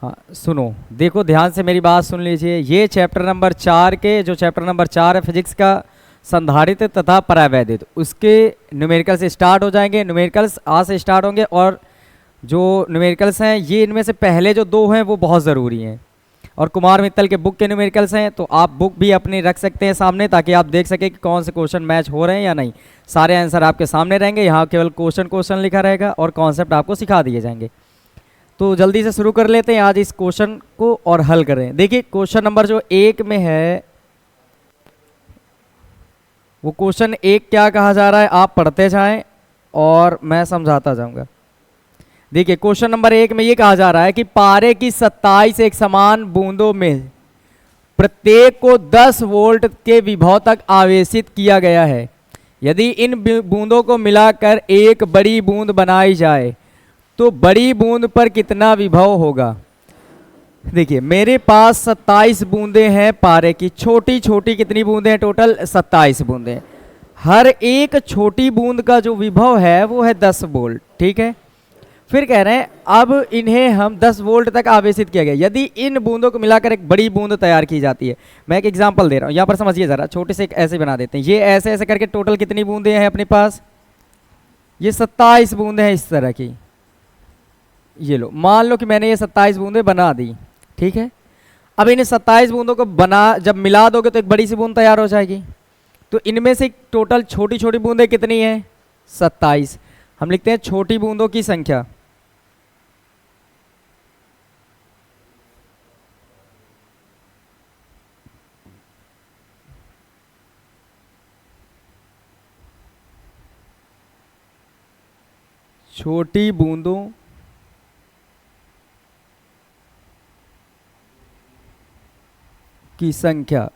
हाँ सुनो, देखो ध्यान से मेरी बात सुन लीजिए। ये चैप्टर नंबर 4 के जो चैप्टर नंबर 4 है फिजिक्स का, संधारित्र तथा परावैद्युत, उसके न्यूमेरिकल से स्टार्ट हो जाएंगे। न्यूमेरिकल्स आज से स्टार्ट होंगे और जो न्यूमेरिकल्स हैं ये इनमें से पहले जो दो हैं वो बहुत ज़रूरी हैं। और कुमार मित्तल के बुक के न्यूमेरिकल्स हैं, तो आप बुक भी अपनी रख सकते हैं सामने ताकि आप देख सकें कि कौन से क्वेश्चन मैच हो रहे हैं या नहीं। सारे आंसर आपके सामने रहेंगे, यहाँ केवल क्वेश्चन लिखा रहेगा और कॉन्सेप्ट आपको सिखा दिए जाएंगे। तो जल्दी से शुरू कर लेते हैं आज इस क्वेश्चन को और हल करें। देखिए क्वेश्चन नंबर जो 1 में है वो क्वेश्चन 1 क्या कहा जा रहा है, आप पढ़ते जाएं और मैं समझाता जाऊंगा। देखिए क्वेश्चन नंबर 1 में ये कहा जा रहा है कि पारे की 27 एक समान बूंदों में प्रत्येक को 10 वोल्ट के विभव तक आवेशित किया गया है। यदि इन बूंदों को मिलाकर एक बड़ी बूंद बनाई जाए तो बड़ी बूंद पर कितना विभव होगा। देखिए मेरे पास 27 बूंदें हैं पारे की, छोटी छोटी कितनी बूंदें हैं, टोटल 27 बूंदें। हर एक छोटी बूंद का जो विभव है वो है 10 वोल्ट, ठीक है। फिर कह रहे हैं अब इन्हें हम 10 वोल्ट तक आवेशित किया गया। यदि इन बूंदों को मिलाकर एक बड़ी बूंद तैयार की जाती है, मैं एक एग्जांपल दे रहा हूँ, यहाँ पर समझिए ज़रा, छोटे से एक ऐसे बना देते हैं। ये ऐसे ऐसे करके टोटल कितनी बूंदें हैं अपने पास, ये 27 बूंदें हैं इस तरह की। ये लो, मान लो कि मैंने ये 27 बूंदें बना दी, ठीक है। अब इन 27 बूंदों को जब मिला दोगे तो एक बड़ी सी बूंद तैयार हो जाएगी। तो इनमें से टोटल छोटी छोटी बूंदें कितनी हैं, 27। हम लिखते हैं छोटी बूंदों की संख्या। छोटी बूंदों की संख्या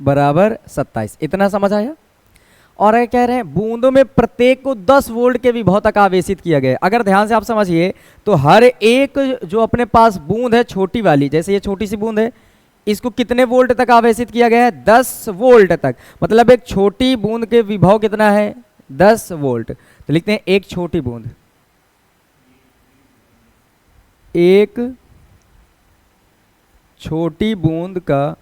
बराबर 27। इतना समझ आया। और ये कह रहे हैं बूंदों में प्रत्येक को 10 वोल्ट के विभव तक आवेशित किया गया। अगर ध्यान से आप समझिए तो हर एक जो अपने पास बूंद है छोटी वाली, जैसे ये छोटी सी बूंद है, इसको कितने वोल्ट तक आवेशित किया गया है, 10 वोल्ट तक। मतलब एक छोटी बूंद के विभव कितना है, 10 वोल्ट। तो लिखते हैं एक छोटी बूंद, एक छोटी बूंद का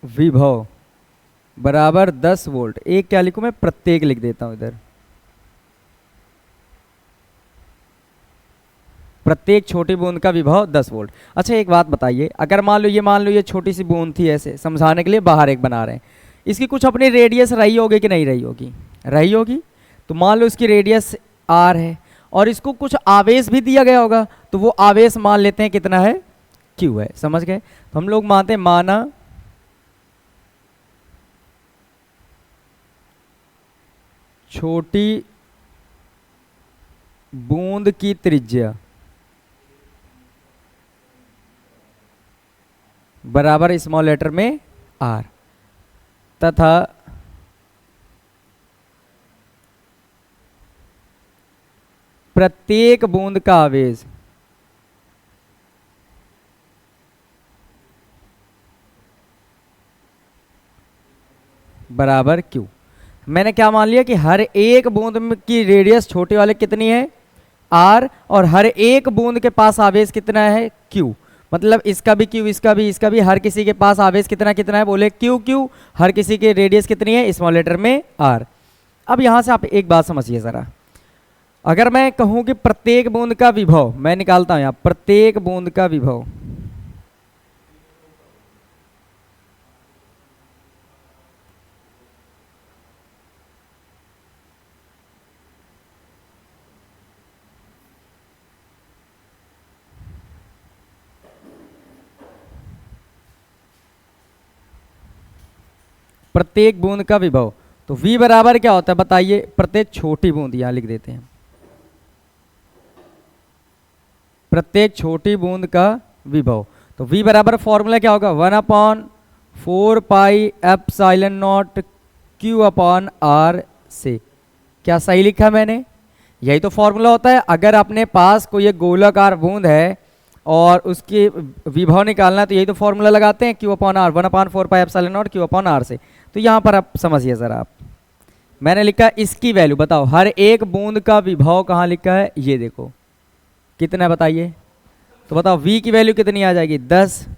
विभव बराबर 10 वोल्ट। एक क्या लिखूं मैं, प्रत्येक लिख देता हूं इधर। प्रत्येक छोटी बूंद का विभव 10 वोल्ट। अच्छा एक बात बताइए, अगर मान लो ये छोटी सी बूंद थी, ऐसे समझाने के लिए बाहर एक बना रहे हैं, इसकी कुछ अपनी रेडियस रही होगी कि नहीं रही होगी, रही होगी। तो मान लो इसकी रेडियस r है और इसको कुछ आवेश भी दिया गया होगा, तो वो आवेश मान लेते हैं कितना है, q है। समझ गए। तो हम लोग मानते हैं माना छोटी बूंद की त्रिज्या बराबर स्मॉल लेटर में r तथा प्रत्येक बूंद का आवेश बराबर q। मैंने क्या मान लिया कि हर एक बूंद की रेडियस छोटे वाले कितनी है, r, और हर एक बूंद के पास आवेश कितना है, q। मतलब इसका भी q, इसका भी, हर किसी के पास आवेश कितना कितना है, बोले q। हर किसी की रेडियस कितनी है, स्मॉल लेटर में r। अब यहां से आप एक बात समझिए जरा, अगर मैं कहूं कि प्रत्येक बूंद का विभव, मैं निकालता हूं यहां, प्रत्येक बूंद का विभव प्रत्येक बूंद का विभव, तो v बराबर क्या होता है बताइए, प्रत्येक छोटी बूंद, यहां लिख देते हैं प्रत्येक छोटी बूंद का विभव। तो v बराबर फॉर्मूला क्या होगा, 1/4 pi epsilon not q upon r से। क्या सही लिखा मैंने, यही तो फॉर्मूला होता है। अगर अपने पास कोई एक गोलाकार बूंद है और उसकी विभव निकालना है तो यही तो फॉर्मूला लगाते हैं, q upon r, 1/4 pi epsilon not q upon r से। तो यहाँ पर आप समझिए ज़रा, आप मैंने लिखा इसकी वैल्यू बताओ, हर एक बूंद का विभव कहाँ लिखा है, ये देखो कितना है बताइए। तो बताओ v की वैल्यू कितनी आ जाएगी 10,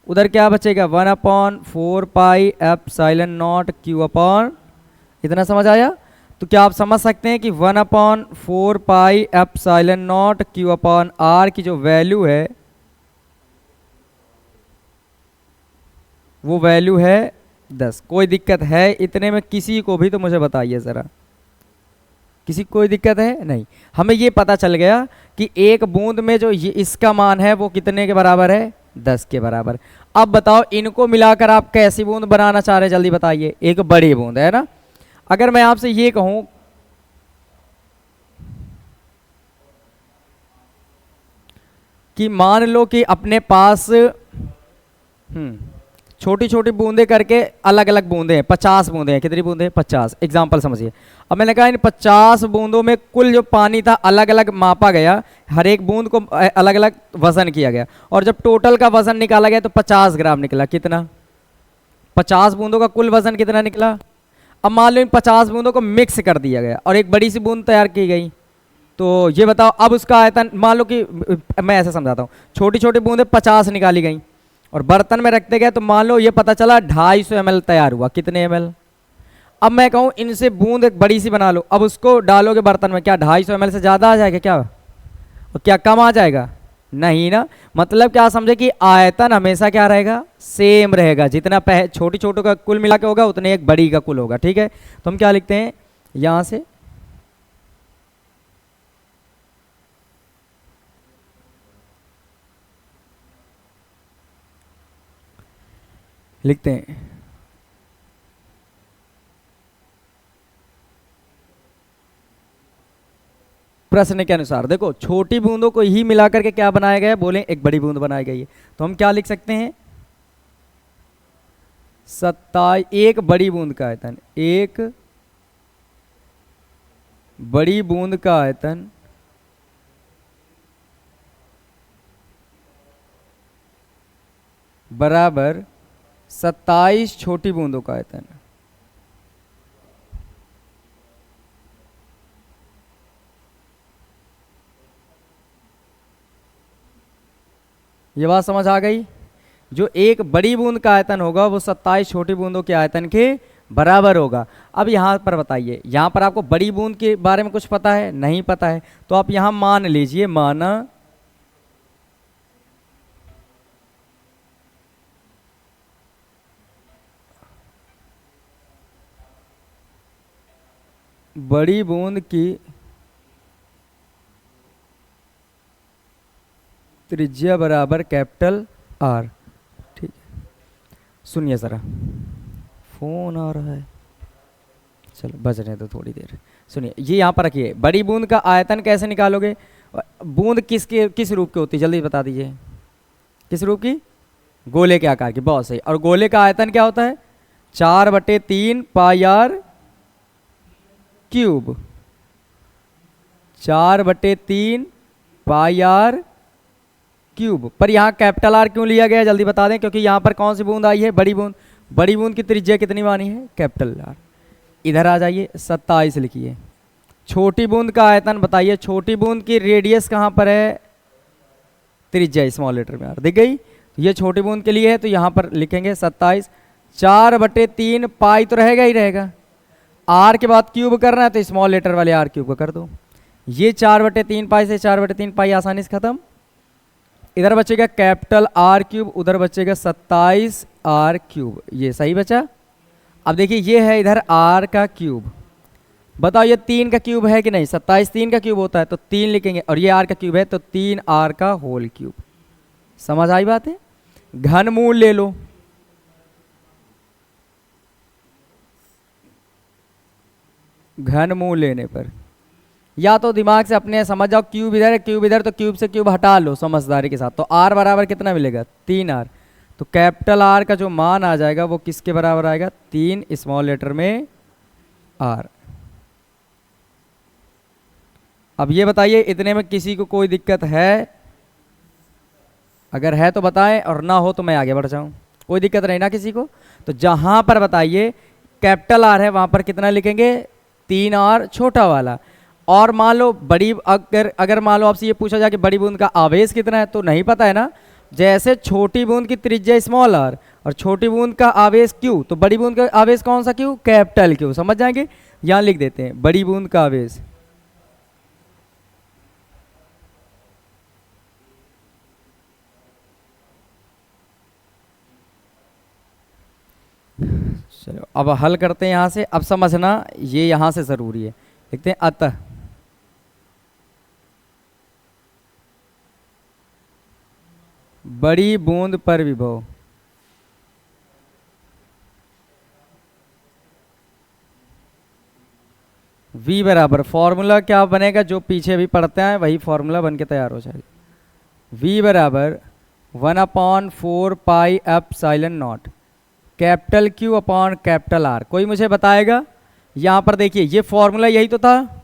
उधर क्या बचेगा 1/4πε0 q अपॉन, इतना समझ आया। तो क्या आप समझ सकते हैं कि 1/4πε0 q अपॉन r की जो वैल्यू है वो वैल्यू है 10। कोई दिक्कत है इतने में किसी को भी तो मुझे बताइए ज़रा, किसी को कोई दिक्कत है नहीं। हमें ये पता चल गया कि एक बूंद में जो ये इसका मान है वो कितने के बराबर है 10 के बराबर। अब बताओ इनको मिलाकर आप कैसी बूंद बनाना चाह रहे हैं, जल्दी बताइए। एक बड़ी बूंद है ना। अगर मैं आपसे ये कहूं कि मान लो कि अपने पास छोटी छोटी बूंदे करके अलग अलग बूंदे हैं, 50 बूंदे हैं। कितनी बूंदे हैं 50, एग्जाम्पल समझिए। अब मैंने कहा इन 50 बूंदों में कुल जो पानी था अलग अलग मापा गया, हर एक बूंद को अलग अलग वजन किया गया, और जब टोटल का वजन निकाला गया तो 50 ग्राम निकला। कितना, 50 बूंदों का कुल वजन कितना निकला। अब मान लो इन 50 बूंदों को मिक्स कर दिया गया और एक बड़ी सी बूंद तैयार की गई, तो ये बताओ अब उसका आयतन, मान लो कि मैं ऐसे समझाता हूँ, छोटी छोटी बूंदें 50 निकाली गई और बर्तन में रखते गए, तो मान लो ये पता चला 250 ml तैयार हुआ। कितने ml। अब मैं कहूँ इनसे बूंद एक बड़ी सी बना लो, अब उसको डालोगे बर्तन में, क्या 250 ml से ज़्यादा आ जाएगा क्या, और क्या कम आ जाएगा, नहीं ना। मतलब क्या समझे कि आयतन हमेशा क्या रहेगा, सेम रहेगा। जितना छोटी छोटों का कुल मिला के होगा उतने एक बड़ी का कुल होगा। ठीक है, तो हम क्या लिखते हैं यहाँ से, लिखते हैं प्रश्न के अनुसार। देखो छोटी बूंदों को ही मिलाकर के क्या बनाया गया है, बोले एक बड़ी बूंद बनाई गई है। तो हम क्या लिख सकते हैं 27, एक बड़ी बूंद का आयतन, एक बड़ी बूंद का आयतन बराबर 27 छोटी बूंदों का आयतन। ये बात समझ आ गई। जो एक बड़ी बूंद का आयतन होगा वो 27 छोटी बूंदों के आयतन के बराबर होगा। अब यहाँ पर बताइए, यहाँ पर आपको बड़ी बूंद के बारे में कुछ पता है, नहीं पता है, तो आप यहाँ मान लीजिए, माना बड़ी बूंद की त्रिज्या बराबर कैपिटल आर। ठीक है, सुनिए ज़रा, फोन आ रहा है, चलो बजने दो थोड़ी देर। सुनिए, ये यहाँ पर रखिए, बड़ी बूंद का आयतन कैसे निकालोगे। बूंद किस रूप की होती है, जल्दी बता दीजिए, किस रूप की, गोले के आकार की, बहुत सही। और गोले का आयतन क्या होता है 4/3 pi R cube, 4/3 pi R cube. पर यहाँ कैपिटल आर क्यों लिया गया जल्दी बता दें, क्योंकि यहाँ पर कौन सी बूंद आई है, बड़ी बूंद। बड़ी बूंद की त्रिज्या कितनी मानी है, कैपिटल आर। इधर आ जाइए, 27 लिखिए। छोटी बूंद का आयतन बताइए, छोटी बूंद की रेडियस कहाँ पर है, त्रिज्या स्मॉल लेटर में आर, दिख गई। ये छोटी बूंद के लिए है, तो यहाँ पर लिखेंगे 27, 4/3 पाई तो रहेगा ही रहेगा, आर के बाद क्यूब करना है तो स्मॉल लेटर वाले आर क्यूब का कर दो। ये 4/3 पाई से 4/3 पाई आसानी से खत्म। इधर बचेगा कैपिटल आर क्यूब, उधर बचेगा 27 आर क्यूब, ये सही बचा। अब देखिए ये है इधर आर का क्यूब, बताओ ये 3 का क्यूब है कि नहीं, 27 3 का क्यूब होता है तो 3 लिखेंगे, और ये आर का क्यूब है तो 3 आर का होल क्यूब। समझ आई बात है। घनमूल ले लो, घनमूल लेने पर या तो दिमाग से अपने समझ जाओ, क्यूब इधर है क्यूब इधर, तो क्यूब से क्यूब हटा लो समझदारी के साथ। तो आर बराबर कितना मिलेगा 3 आर, तो कैपिटल आर का जो मान आ जाएगा वो किसके बराबर आएगा 3 स्मॉल लेटर में आर। अब ये बताइए इतने में किसी को कोई दिक्कत है, अगर है तो बताएं और ना हो तो मैं आगे बढ़ जाऊं। कोई दिक्कत नहीं ना किसी को। तो जहां पर बताइए कैपिटल आर है वहां पर कितना लिखेंगे 3r छोटा वाला। और मान लो बड़ी, अगर मान लो आपसे ये पूछा जाए कि बड़ी बूंद का आवेश कितना है, तो नहीं पता है ना। जैसे छोटी बूंद की त्रिज्या स्मॉल आर और छोटी बूंद का आवेश क्यू, तो बड़ी बूंद का आवेश कौन सा क्यू, कैपिटल क्यू। समझ जाएंगे, यहां लिख देते हैं बड़ी बूंद का आवेश। चलो अब हल करते हैं यहां से। अब समझना ये यहां से जरूरी है। लिखते हैं अतः बड़ी बूंद पर विभव V बराबर, फॉर्मूला क्या बनेगा जो पीछे भी पढ़ते हैं वही फॉर्मूला बन के तैयार हो जाएगा। V बराबर 1/4 pi epsilon not capital Q upon capital R। कोई मुझे बताएगा, यहाँ पर देखिए ये फॉर्मूला यही तो था,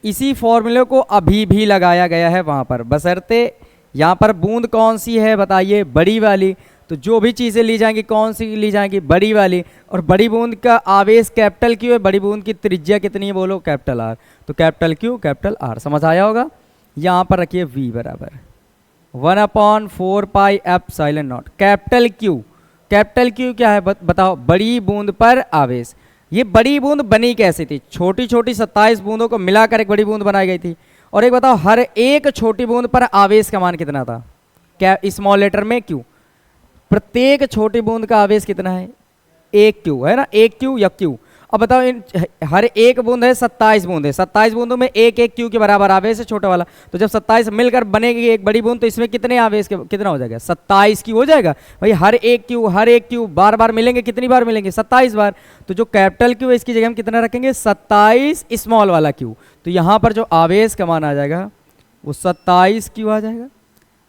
इसी फॉर्मूले को अभी भी लगाया गया है वहाँ पर, बशर्ते यहाँ पर बूंद कौन सी है बताइए, बड़ी वाली। तो जो भी चीज़ें ली जाएंगी कौन सी ली जाएंगी, बड़ी वाली। और बड़ी बूंद का आवेश कैपिटल क्यू है, बड़ी बूंद की त्रिज्या कितनी है बोलो, कैपिटल आर। तो कैपिटल क्यू कैपिटल आर, समझ आया होगा। यहाँ पर रखिए V बराबर 1/4 pi epsilon not capital Q. Capital Q क्या है बताओ, बड़ी बूंद पर आवेश। ये बड़ी बूंद बनी कैसी थी, छोटी छोटी 27 बूंदों को मिलाकर एक बड़ी बूंद बनाई गई थी। और एक बताओ, हर एक छोटी बूंद पर आवेश का मान कितना था, क्या स्मॉल लेटर में क्यू। प्रत्येक छोटी बूंद का आवेश कितना है, 1 क्यू है ना, 1 क्यू या क्यू। अब बताओ इन हर एक बूंद है 27 बूंद है, 27 बूंदों में एक एक क्यू के बराबर आवेश है छोटा वाला। तो जब 27 मिलकर बनेगी एक बड़ी बूंद, तो इसमें कितने आवेश के कितना हो जाएगा, 27 क्यू हो जाएगा भाई। हर एक क्यू बार बार मिलेंगे, कितनी बार मिलेंगे, 27 बार। तो जो कैपिटल क्यू है इसकी जगह हम कितना रखेंगे, 27 स्मॉल वाला क्यू। तो यहाँ पर जो आवेश का मान आ जाएगा वो 27 क्यू आ जाएगा।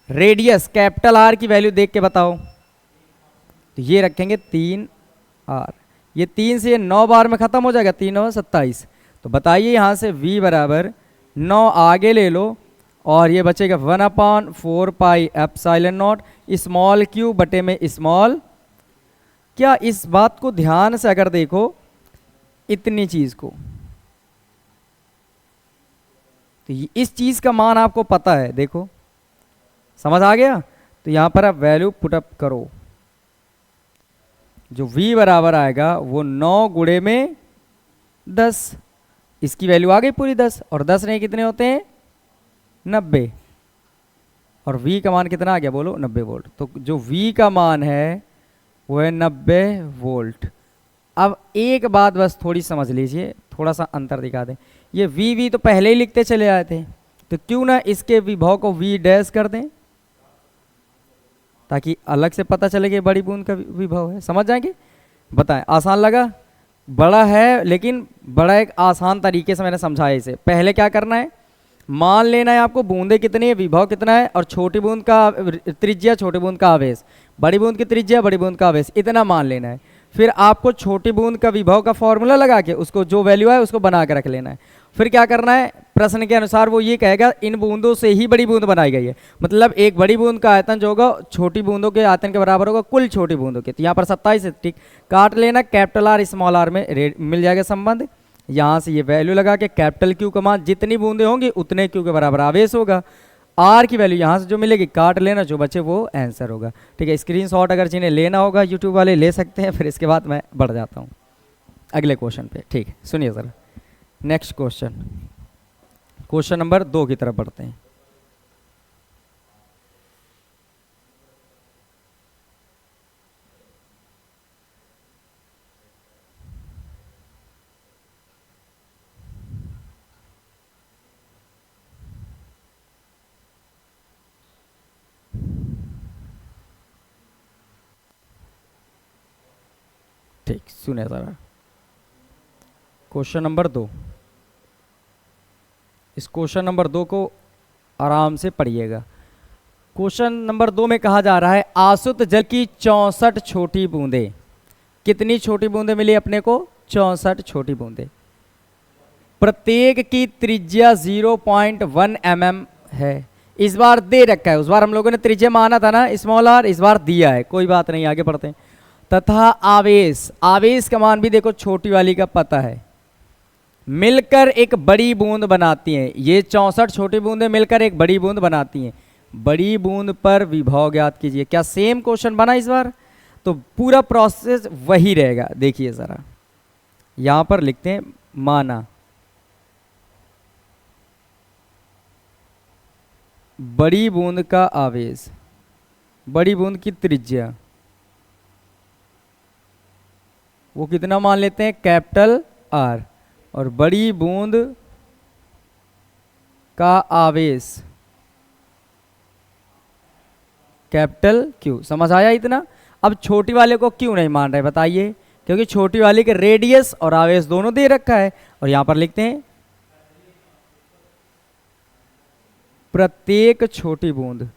रेडियस कैपिटल आर की वैल्यू देख के बताओ, तो ये रखेंगे 3r। ये 3 से 9 बार में खत्म हो जाएगा, 3 और 27। तो बताइए यहाँ से V बराबर 9 आगे ले लो और ये बचेगा 1/4 pi epsilon not small Q बटे में स्मॉल। क्या इस बात को ध्यान से अगर देखो, इतनी चीज को, तो इस चीज का मान आपको पता है, देखो समझ आ गया। तो यहाँ पर आप वैल्यू पुटअप करो, जो V बराबर आएगा वो 9 गुणे में 10, इसकी वैल्यू आ गई पूरी 10, और 10 नहीं कितने होते हैं 90, और V का मान कितना आ गया बोलो 90 वोल्ट। तो जो V का मान है वो है 90 वोल्ट। अब एक बात बस थोड़ी समझ लीजिए, थोड़ा सा अंतर दिखा दें। ये V तो पहले ही लिखते चले आए थे, तो क्यों ना इसके विभव को V डैश कर दें, ताकि अलग से पता चले कि बड़ी बूंद का विभव है। समझ जाएंगे, बताएं आसान लगा, बड़ा है लेकिन बड़ा एक आसान तरीके से मैंने समझाया इसे। पहले क्या करना है, मान लेना है आपको बूंदे कितनी है, विभव कितना है, और छोटी बूंद का त्रिज्या, छोटी बूंद का आवेश, बड़ी बूंद की त्रिज्या, बड़ी बूंद का आवेश, इतना मान लेना है। फिर आपको छोटी बूंद का विभव का फॉर्मूला लगा के उसको जो वैल्यू है उसको बना के रख लेना है। फिर क्या करना है, प्रश्न के अनुसार वो ये कहेगा इन बूंदों से ही बड़ी बूंद बनाई गई है, मतलब एक बड़ी बूंद का आयतन जो होगा छोटी बूंदों के आयतन के बराबर होगा कुल छोटी बूंदों के। तो यहाँ पर 27 है, ठीक, काट लेना, कैपिटल आर स्मॉल आर में मिल जाएगा संबंध। यहाँ से ये वैल्यू लगा के कैपिटल क्यू का मान जितनी बूंदे होंगी उतने क्यू के बराबर आवेश होगा। आर की वैल्यू यहाँ से जो मिलेगी काट लेना, जो बचे वो आंसर होगा। ठीक है, स्क्रीनशॉट अगर जिन्हें लेना होगा यूट्यूब वाले ले सकते हैं। फिर इसके बाद मैं बढ़ जाता हूँ अगले क्वेश्चन पे। ठीक है, सुनिए ज़रा नेक्स्ट क्वेश्चन, क्वेश्चन नंबर 2 की तरफ बढ़ते हैं। ठीक, सुनिए ज़रा क्वेश्चन नंबर 2। इस क्वेश्चन नंबर 2 को आराम से पढ़िएगा। क्वेश्चन नंबर 2 में कहा जा रहा है आसुत जल की 64 छोटी बूंदें। कितनी छोटी बूंदें मिली अपने को, 64 छोटी बूंदें। प्रत्येक की त्रिज्या 0.1 mm है। इस बार दे रखा है, उस बार हम लोगों ने त्रिज्या माना था ना स्मॉल आर, इस बार दिया है, कोई बात नहीं, आगे बढ़ते हैं। तथा आवेश, आवेश का मान भी देखो छोटी वाली का पता है, मिलकर एक बड़ी बूंद बनाती हैं। ये 64 छोटी बूंदें मिलकर एक बड़ी बूंद बनाती हैं। बड़ी बूंद पर विभव ज्ञात कीजिए। क्या सेम क्वेश्चन बना इस बार? तो पूरा प्रोसेस वही रहेगा। देखिए जरा, यहां पर लिखते हैं माना बड़ी बूंद का आवेश, बड़ी बूंद की त्रिज्या वो कितना मान लेते हैं? Capital R. और बड़ी बूंद का आवेश कैपिटल क्यू। समझ आया इतना? अब छोटी वाले को क्यों नहीं मान रहे बताइए? क्योंकि छोटी वाली के रेडियस और आवेश दोनों दे रखा है। और यहां पर लिखते हैं प्रत्येक छोटी बूंद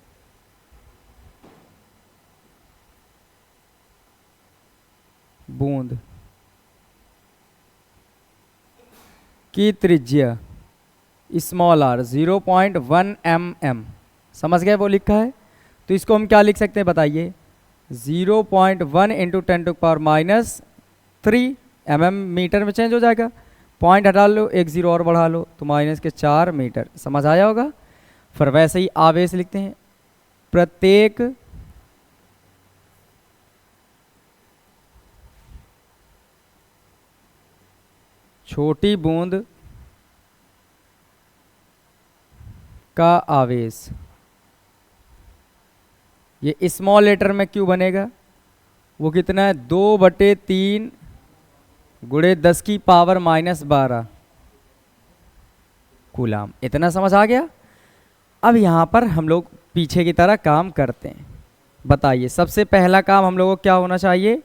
की त्रिज्या स्मॉल आर 0.1 mm। समझ गए? वो लिखा है। तो इसको हम क्या लिख सकते हैं बताइए? 0.1 इंटू 10⁻³ mm मीटर में चेंज हो जाएगा। पॉइंट हटा लो, एक जीरो और बढ़ा लो तो -4 मीटर। समझ आया होगा? फिर वैसे ही आवेश लिखते हैं प्रत्येक छोटी बूंद का आवेश। ये स्मॉल लेटर में क्यों बनेगा? वो कितना है? 2/3 गुणे 10⁻12 कूलाम। इतना समझ आ गया? अब यहाँ पर हम लोग पीछे की तरह काम करते हैं। बताइए, सबसे पहला काम हम लोगों को क्या होना चाहिए?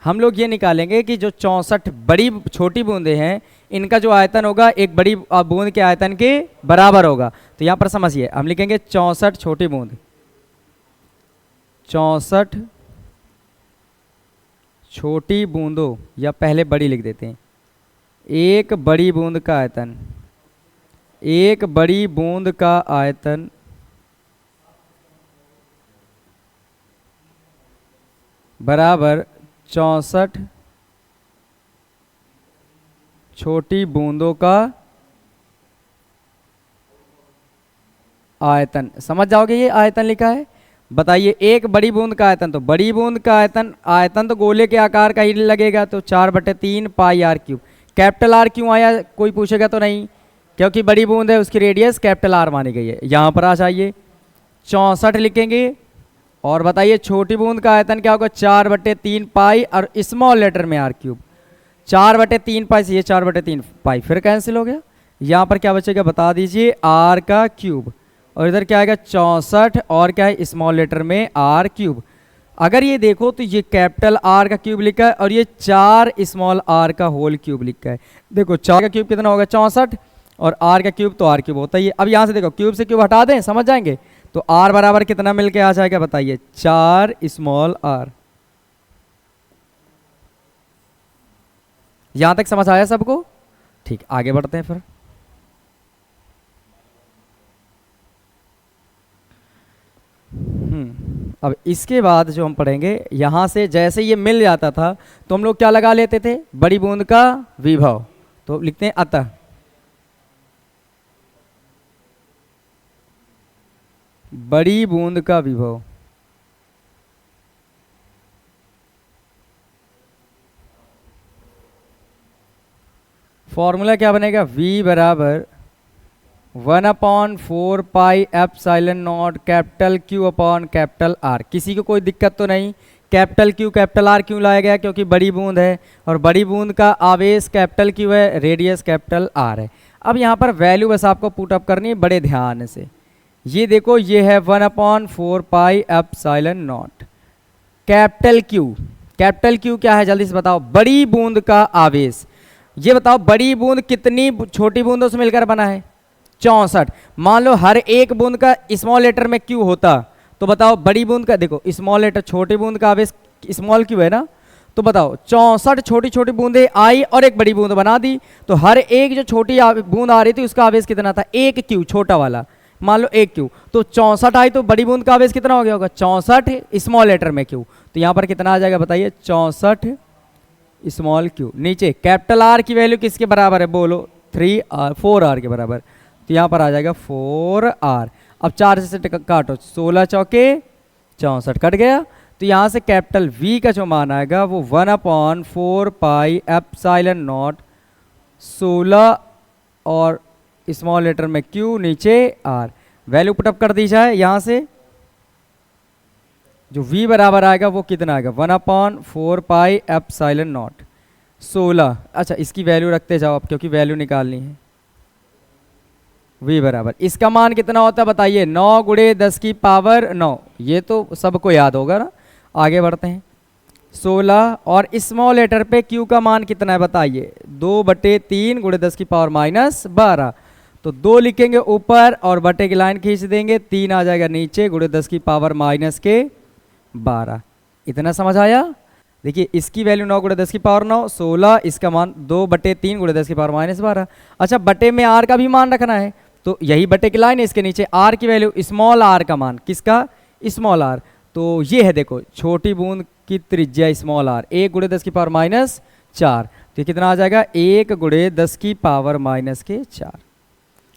हम लोग ये निकालेंगे कि जो 64 बड़ी छोटी बूंदें हैं इनका जो आयतन होगा एक बड़ी बूंद के आयतन के बराबर होगा। तो यहाँ पर समझिए, हम लिखेंगे 64 छोटी बूंद, 64 छोटी बूंदों, या पहले बड़ी लिख देते हैं। एक बड़ी बूंद का आयतन, एक बड़ी बूंद का आयतन बराबर 64 छोटी बूंदों का आयतन। समझ जाओगे? ये आयतन लिखा है। बताइए, एक बड़ी बूंद का आयतन, तो बड़ी बूंद का आयतन तो गोले के आकार का ही लगेगा, तो 4/3 pi R cube. Capital R क्यों आया? कोई पूछेगा तो नहीं, क्योंकि बड़ी बूंद है उसकी रेडियस कैपिटल आर मानी गई है। यहां पर आ जाइए, 64 लिखेंगे। और बताइए छोटी बूंद का आयतन क्या होगा? 4/3 पाई, और स्मॉल लेटर में आर क्यूब। 4/3 पाई से ये 4/3 पाई फिर कैंसिल हो गया। यहाँ पर क्या बचेगा बता दीजिए? आर का क्यूब। और इधर क्या आएगा? 64, और क्या है स्मॉल लेटर में आर क्यूब। अगर ये देखो तो ये कैपिटल आर का क्यूब लिखा है और ये 4 स्मॉल आर का होल क्यूब लिखा है। देखो 4 का क्यूब कितना होगा? 64, और आर का क्यूब तो आर क्यूब होता ही है। अब यहाँ से देखो क्यूब से क्यूब हटा दें, समझ जाएंगे। तो आर बराबर कितना मिलके आ जाएगा बताइए? 4 स्मॉल आर। यहां तक समझ आया सबको? ठीक, आगे बढ़ते हैं फिर। अब इसके बाद जो हम पढ़ेंगे, यहां से जैसे ये मिल जाता था तो हम लोग क्या लगा लेते थे? बड़ी बूंद का विभव। तो लिखते हैं अतः बड़ी बूंद का विभव फॉर्मूला क्या बनेगा? V बराबर 1/4 pi epsilon not capital Q upon capital R। किसी को कोई दिक्कत तो नहीं? कैपिटल Q कैपिटल R क्यों लाया गया? क्योंकि बड़ी बूंद है, और बड़ी बूंद का आवेश कैपिटल Q है, रेडियस कैपिटल R है। अब यहाँ पर वैल्यू बस आपको पुट अप करनी है बड़े ध्यान से। ये देखो, ये है 1/4 pi epsilon not capital Q। Capital Q क्या है जल्दी से बताओ? बड़ी बूंद का आवेश। ये बताओ बड़ी बूंद कितनी छोटी बूंदों से मिलकर बना है? 64। मान लो हर एक बूंद का स्मॉल लेटर में Q होता, तो बताओ बड़ी बूंद का, देखो स्मॉल लेटर छोटी बूंद का आवेश स्मॉल Q है ना, तो बताओ 64 छोटी छोटी बूंदें आई और एक बड़ी बूंद बना दी, तो हर एक जो छोटी बूंद आ रही थी उसका आवेश कितना था? 1 Q, छोटा वाला मान लो 1 Q। तो 64 आई तो बड़ी बूंद का आवेश कितना हो गया होगा? 64 स्मॉल लेटर में Q। तो यहाँ पर कितना आ जाएगा बताइए? 64 स्मॉल Q। नीचे कैपिटल R की वैल्यू किसके बराबर है बोलो? 3R 4R के बराबर, तो यहाँ पर आ जाएगा 4R। अब 4 से काटो, 16 चौके 64 कट गया, तो यहाँ से कैपिटल V का जो मान आएगा वो 1/4 पाई एप्सिलॉन नॉट 16 और स्मॉल लेटर में Q नीचे R, वैल्यू पुटअप कर दी जाए। यहाँ से जो V बराबर आएगा वो कितना आएगा 1/4 पाई एप्सिलॉन नॉट 16। अच्छा इसकी वैल्यू रखते जाओ अब, क्योंकि वैल्यू निकालनी है। V बराबर इसका मान कितना होता है बताइए, 9 गुणे 10 की पावर 9, ये तो सबको याद होगा ना। आगे बढ़ते हैं, 16 और स्मॉल लेटर पे Q का मान कितना है बताइए, 2/3 गुणे 10 की पावर -12, तो 2 लिखेंगे ऊपर और बटे की लाइन खींच देंगे, 3 आ जाएगा नीचे गुणे 10 की पावर -12। इतना समझ आया। देखिए इसकी वैल्यू 9 गुणे 10 की पावर 9, 16, इसका मान 2/3 गुणे 10 की पावर -12। अच्छा बटे में R का भी मान रखना है, तो यही बटे की लाइन है, इसके नीचे R की वैल्यू, स्मॉल r का मान, किसका, स्मॉल r, तो ये है देखो छोटी बूंद की त्रिज्या स्मॉल r, 1 गुणे 10 की पावर -4, तो ये कितना आ जाएगा 1 गुणे 10 की पावर -4।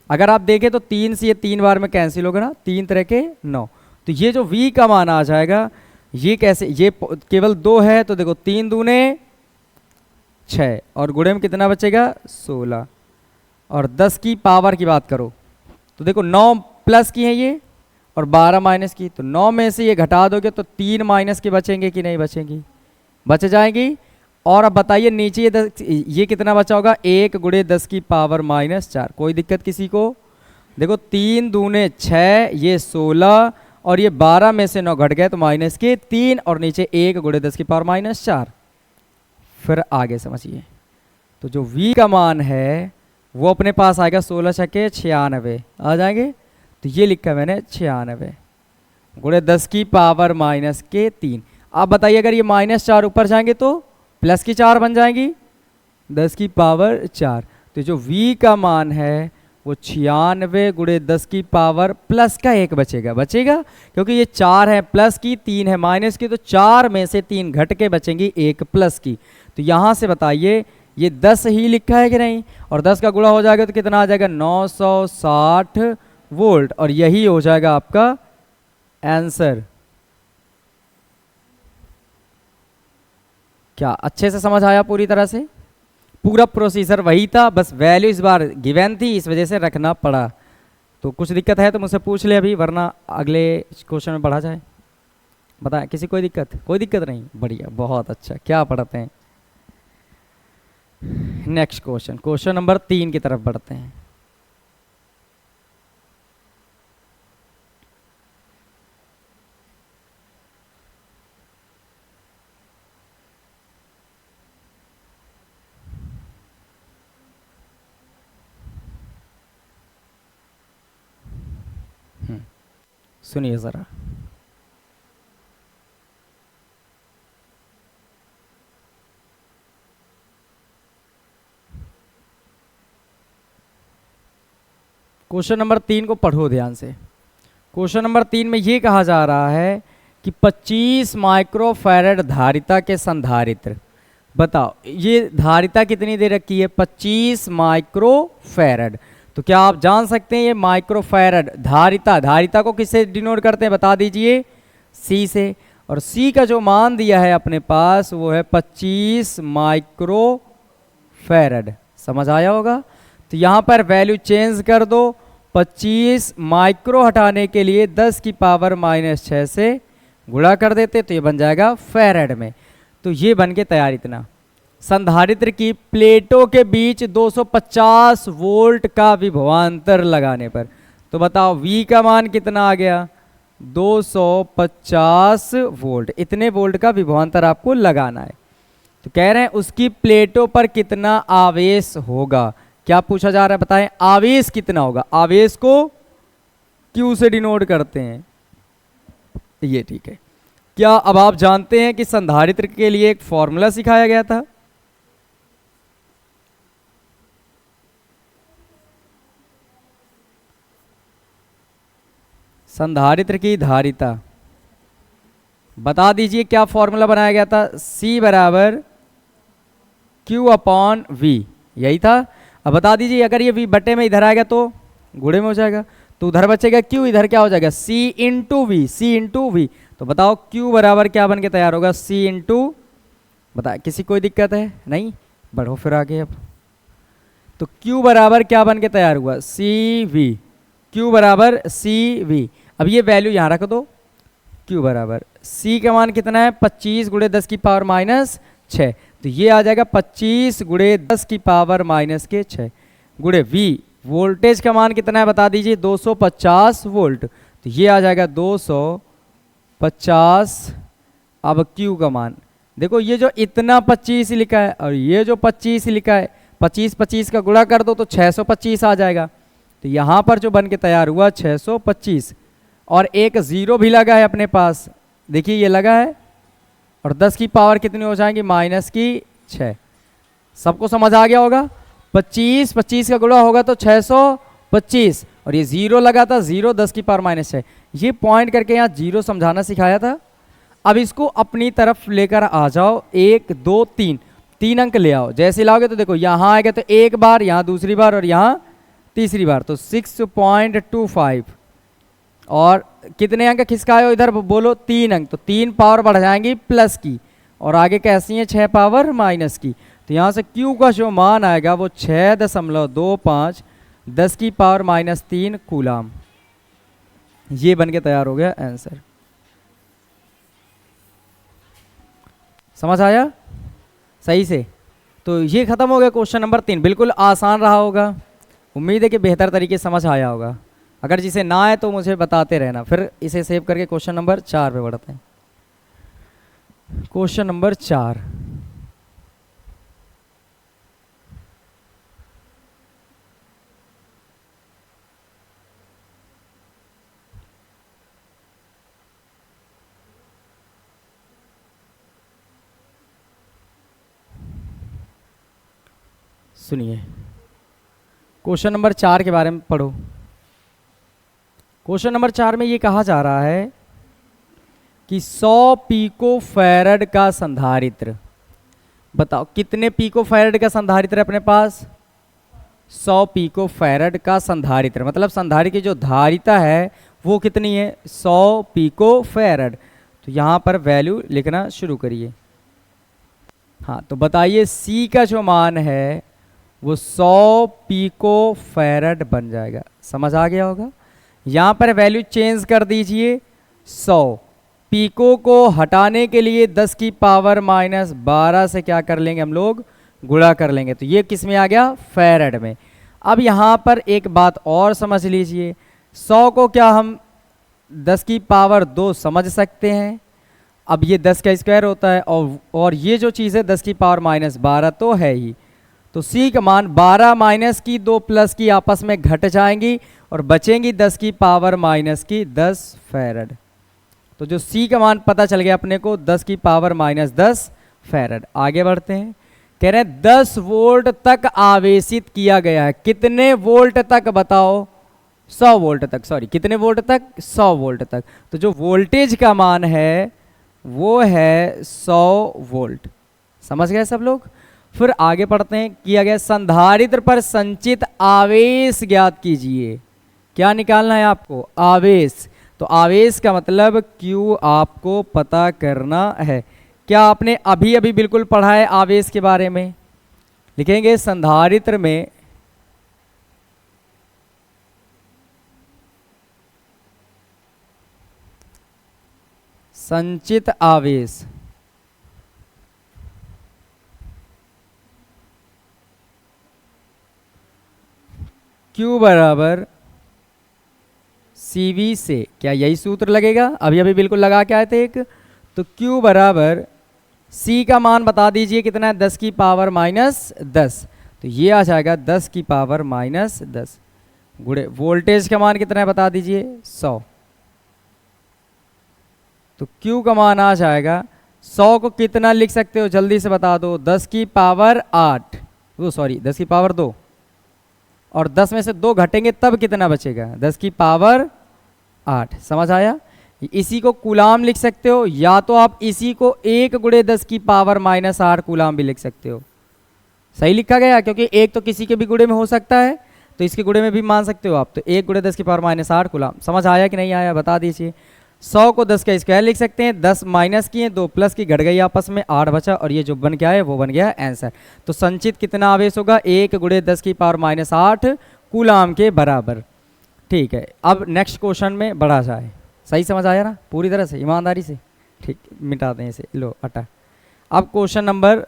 अगर आप देखें तो 3 से ये 3 बार में कैंसिल होगा ना, 3 तरह के 9, तो ये जो V का मान आ जाएगा, ये कैसे, ये केवल 2 है, तो देखो 3 दूने 6 और गुणे में कितना बचेगा 16, और 10 की पावर की बात करो तो देखो 9 प्लस की है ये और 12 माइनस की, तो 9 में से ये घटा दोगे तो 3 माइनस के बचेंगे कि नहीं बचेंगी, बच जाएंगी। और अब बताइए नीचे ये कितना बचा होगा, 1 गुणे 10 की पावर -4, कोई दिक्कत किसी को। देखो 3 दूने 6, ये 16 और ये 12 में से 9 घट गए तो -3 और नीचे 1 गुणे 10 की पावर -4। फिर आगे समझिए, तो जो V का मान है वो अपने पास आएगा 16 छक्के 96 आ जाएंगे, तो ये लिखा मैंने 96 गुणे 10 की पावर -3। अब बताइए अगर ये -4 ऊपर जाएंगे तो प्लस की 4 बन जाएंगी, 10 की पावर 4, तो जो V का मान है वो 96 गुणे 10 की पावर प्लस का 1 बचेगा, क्योंकि ये 4 है प्लस की, 3 है माइनस की, तो 4 में से 3 घट के बचेंगी 1 प्लस की। तो यहाँ से बताइए ये 10 ही लिखा है कि नहीं, और 10 का गुणा हो जाएगा तो कितना आ जाएगा 960 वोल्ट, और यही हो जाएगा आपका आंसर। क्या अच्छे से समझ आया पूरी तरह से, पूरा प्रोसीजर वही था, बस वैल्यू इस बार गिवन थी इस वजह से रखना पड़ा। तो कुछ दिक्कत है तो मुझसे पूछ ले अभी, वरना अगले क्वेश्चन में बढ़ा जाए। बताएं किसी कोई दिक्कत, कोई दिक्कत नहीं, बढ़िया बहुत अच्छा। क्या पढ़ते हैं, नेक्स्ट क्वेश्चन नंबर 3 की तरफ बढ़ते हैं। सुनिए जरा, क्वेश्चन नंबर 3 को पढ़ो ध्यान से। क्वेश्चन नंबर 3 में ये कहा जा रहा है कि 25 माइक्रोफैरड धारिता के संधारित्र, बताओ ये धारिता कितनी दे रखी है 25 माइक्रोफैरड। तो क्या आप जान सकते हैं ये माइक्रोफैरड धारिता को किससे डिनोट करते हैं बता दीजिए, C से, और C का जो मान दिया है अपने पास वो है 25 माइक्रोफैरड। समझ आया होगा। तो यहाँ पर वैल्यू चेंज कर दो, 25 माइक्रो हटाने के लिए 10 की पावर -6 से गुणा कर देते तो ये बन जाएगा फैरड में। तो ये बन के तैयार। इतना संधारित्र की प्लेटों के बीच 250 वोल्ट का विभवांतर लगाने पर, तो बताओ V का मान कितना आ गया 250 वोल्ट। इतने वोल्ट का विभवांतर आपको लगाना है। तो कह रहे हैं उसकी प्लेटों पर कितना आवेश होगा। क्या पूछा जा रहा है बताएं, आवेश कितना होगा। आवेश को Q से डिनोट करते हैं, ये ठीक है। क्या अब आप जानते हैं कि संधारित्र के लिए एक फॉर्मूला सिखाया गया था। संधारित्र की धारिता बता दीजिए क्या फॉर्मूला बनाया गया था। C बराबर Q अपॉन V, यही था। अब बता दीजिए अगर ये v बटे में इधर आएगा तो गुणे में हो जाएगा, तो उधर बचेगा q, इधर क्या हो जाएगा c into V, c into V. तो बताओ q बराबर क्या बन के तैयार होगा, c इंटू, बता किसी कोई दिक्कत है नहीं, बढ़ो फिर आगे। अब तो q बराबर क्या बन के तैयार हुआ, सी वी, q बराबर सी वी। अब ये वैल्यू यहाँ रख दो, q बराबर c का मान कितना है 25 गुणे 10 की पावर माइनस 6, तो ये आ जाएगा 25 गुणे 10 की पावर माइनस के 6 गुणे v। वोल्टेज का मान कितना है बता दीजिए 250 वोल्ट, तो ये आ जाएगा 250। अब q का मान देखो, ये जो इतना 25 लिखा है और ये जो 25 लिखा है, 25 का गुणा कर दो तो 625 आ जाएगा। तो यहाँ पर जो बन के तैयार हुआ 625, और एक जीरो भी लगा है अपने पास, देखिए ये लगा है, और 10 की पावर कितनी हो जाएगी माइनस की 6। सबको समझ आ गया होगा, 25 का गुणा होगा तो 625, और ये जीरो लगा था, जीरो 10 की पावर माइनस 6, ये पॉइंट करके यहाँ जीरो समझाना सिखाया था। अब इसको अपनी तरफ लेकर आ जाओ, 1 2 3, 3 अंक ले आओ। जैसे लाओगे तो देखो यहाँ आएगा तो एक बार, यहाँ दूसरी बार और यहाँ तीसरी बार, तो 6.25, और कितने अंक खिसकाए हो इधर बोलो 3 अंक, तो 3 पावर बढ़ जाएंगी प्लस की, और आगे कैसी है 6 पावर माइनस की। तो यहाँ से Q का जो मान आएगा वो 6.25 10 की पावर माइनस 3 कूलाम। ये बन के तैयार हो गया आंसर। समझ आया सही से? तो ये खत्म हो गया क्वेश्चन नंबर 3। बिल्कुल आसान रहा होगा, उम्मीद है कि बेहतर तरीके से समझ आया होगा। अगर जिसे ना आए तो मुझे बताते रहना, फिर इसे सेव करके क्वेश्चन नंबर 4 पे बढ़ते हैं। क्वेश्चन नंबर 4, सुनिए क्वेश्चन नंबर 4 के बारे में पढ़ो। क्वेश्चन नंबर 4 में ये कहा जा रहा है कि 100 पिको फैरड का संधारित्र, बताओ कितने पिको फैरड का संधारित्र है अपने पास, 100 पिको फैरड का संधारित्र, मतलब संधारित्र की जो धारिता है वो कितनी है 100 पिको फैरड। तो यहाँ पर वैल्यू लिखना शुरू करिए। हाँ तो बताइए C का जो मान है वो 100 पिको फैरड बन जाएगा। समझ आ गया होगा? यहाँ पर वैल्यू चेंज कर दीजिए 100, पिको को हटाने के लिए 10 की पावर माइनस 12 से क्या कर लेंगे हम लोग, गुणा कर लेंगे, तो ये किस में आ गया फैरड में। अब यहाँ पर एक बात और समझ लीजिए, 100 को क्या हम 10 की पावर 2 समझ सकते हैं। अब ये 10 का स्क्वायर होता है, और ये जो चीज़ है 10 की पावर माइनस 12 तो है ही, तो C का मान 12 माइनस की 2 प्लस की आपस में घट जाएंगी और बचेंगी 10 की पावर माइनस की 10 फैरड। तो जो C का मान पता चल गया अपने को 10 की पावर माइनस 10 फैरड। आगे बढ़ते हैं, कह रहे हैं 10 वोल्ट तक आवेशित किया गया है। कितने वोल्ट तक बताओ, 100 वोल्ट तक, सॉरी कितने वोल्ट तक, 100 वोल्ट तक। तो जो वोल्टेज का मान है वो है 100 वोल्ट। समझ गए सब लोग? फिर आगे पढ़ते हैं, किया गया संधारित्र पर संचित आवेश ज्ञात कीजिए। क्या निकालना है आपको, आवेश। तो आवेश का मतलब Q आपको पता करना है। क्या आपने अभी अभी बिल्कुल पढ़ा है आवेश के बारे में? लिखेंगे संधारित्र में संचित आवेश, Q बराबर CV से, क्या यही सूत्र लगेगा? अभी अभी बिल्कुल लगा के आए थे एक। तो Q बराबर C का मान बता दीजिए कितना है, 10 की पावर माइनस 10, तो ये आ जाएगा 10 की पावर माइनस 10 गुणे वोल्टेज का मान कितना है बता दीजिए 100। तो Q का मान आ जाएगा 100 को कितना लिख सकते हो जल्दी से बता दो, 10 की पावर 8, वो सॉरी 10 की पावर 2, और 10 में से 2 घटेंगे तब कितना बचेगा, 10 की पावर 8। समझ आया? इसी को कूलाम लिख सकते हो, या तो आप इसी को 1 गुणे 10 की पावर माइनस 8 कूलाम भी लिख सकते हो। सही लिखा गया, क्योंकि एक तो किसी के भी गुणे में हो सकता है, तो इसके गुणे में भी मान सकते हो आप। तो 1 × 10⁻8 कूलाम। समझ आया कि नहीं आया बता दीजिए। 100 को 10 का स्क्वायर लिख सकते हैं, 10 माइनस किए, 2 प्लस की, घट गई आपस में, 8 बचा, और ये जो बन गया है वो बन गया आंसर। तो संचित कितना आवेश होगा? 1 × 10⁻8 कूलाम के बराबर। ठीक है, अब नेक्स्ट क्वेश्चन में बढ़ा जाए। सही समझ आया ना पूरी तरह से, ईमानदारी से? ठीक, मिटा दें इसे, लो हटा। अब क्वेश्चन नंबर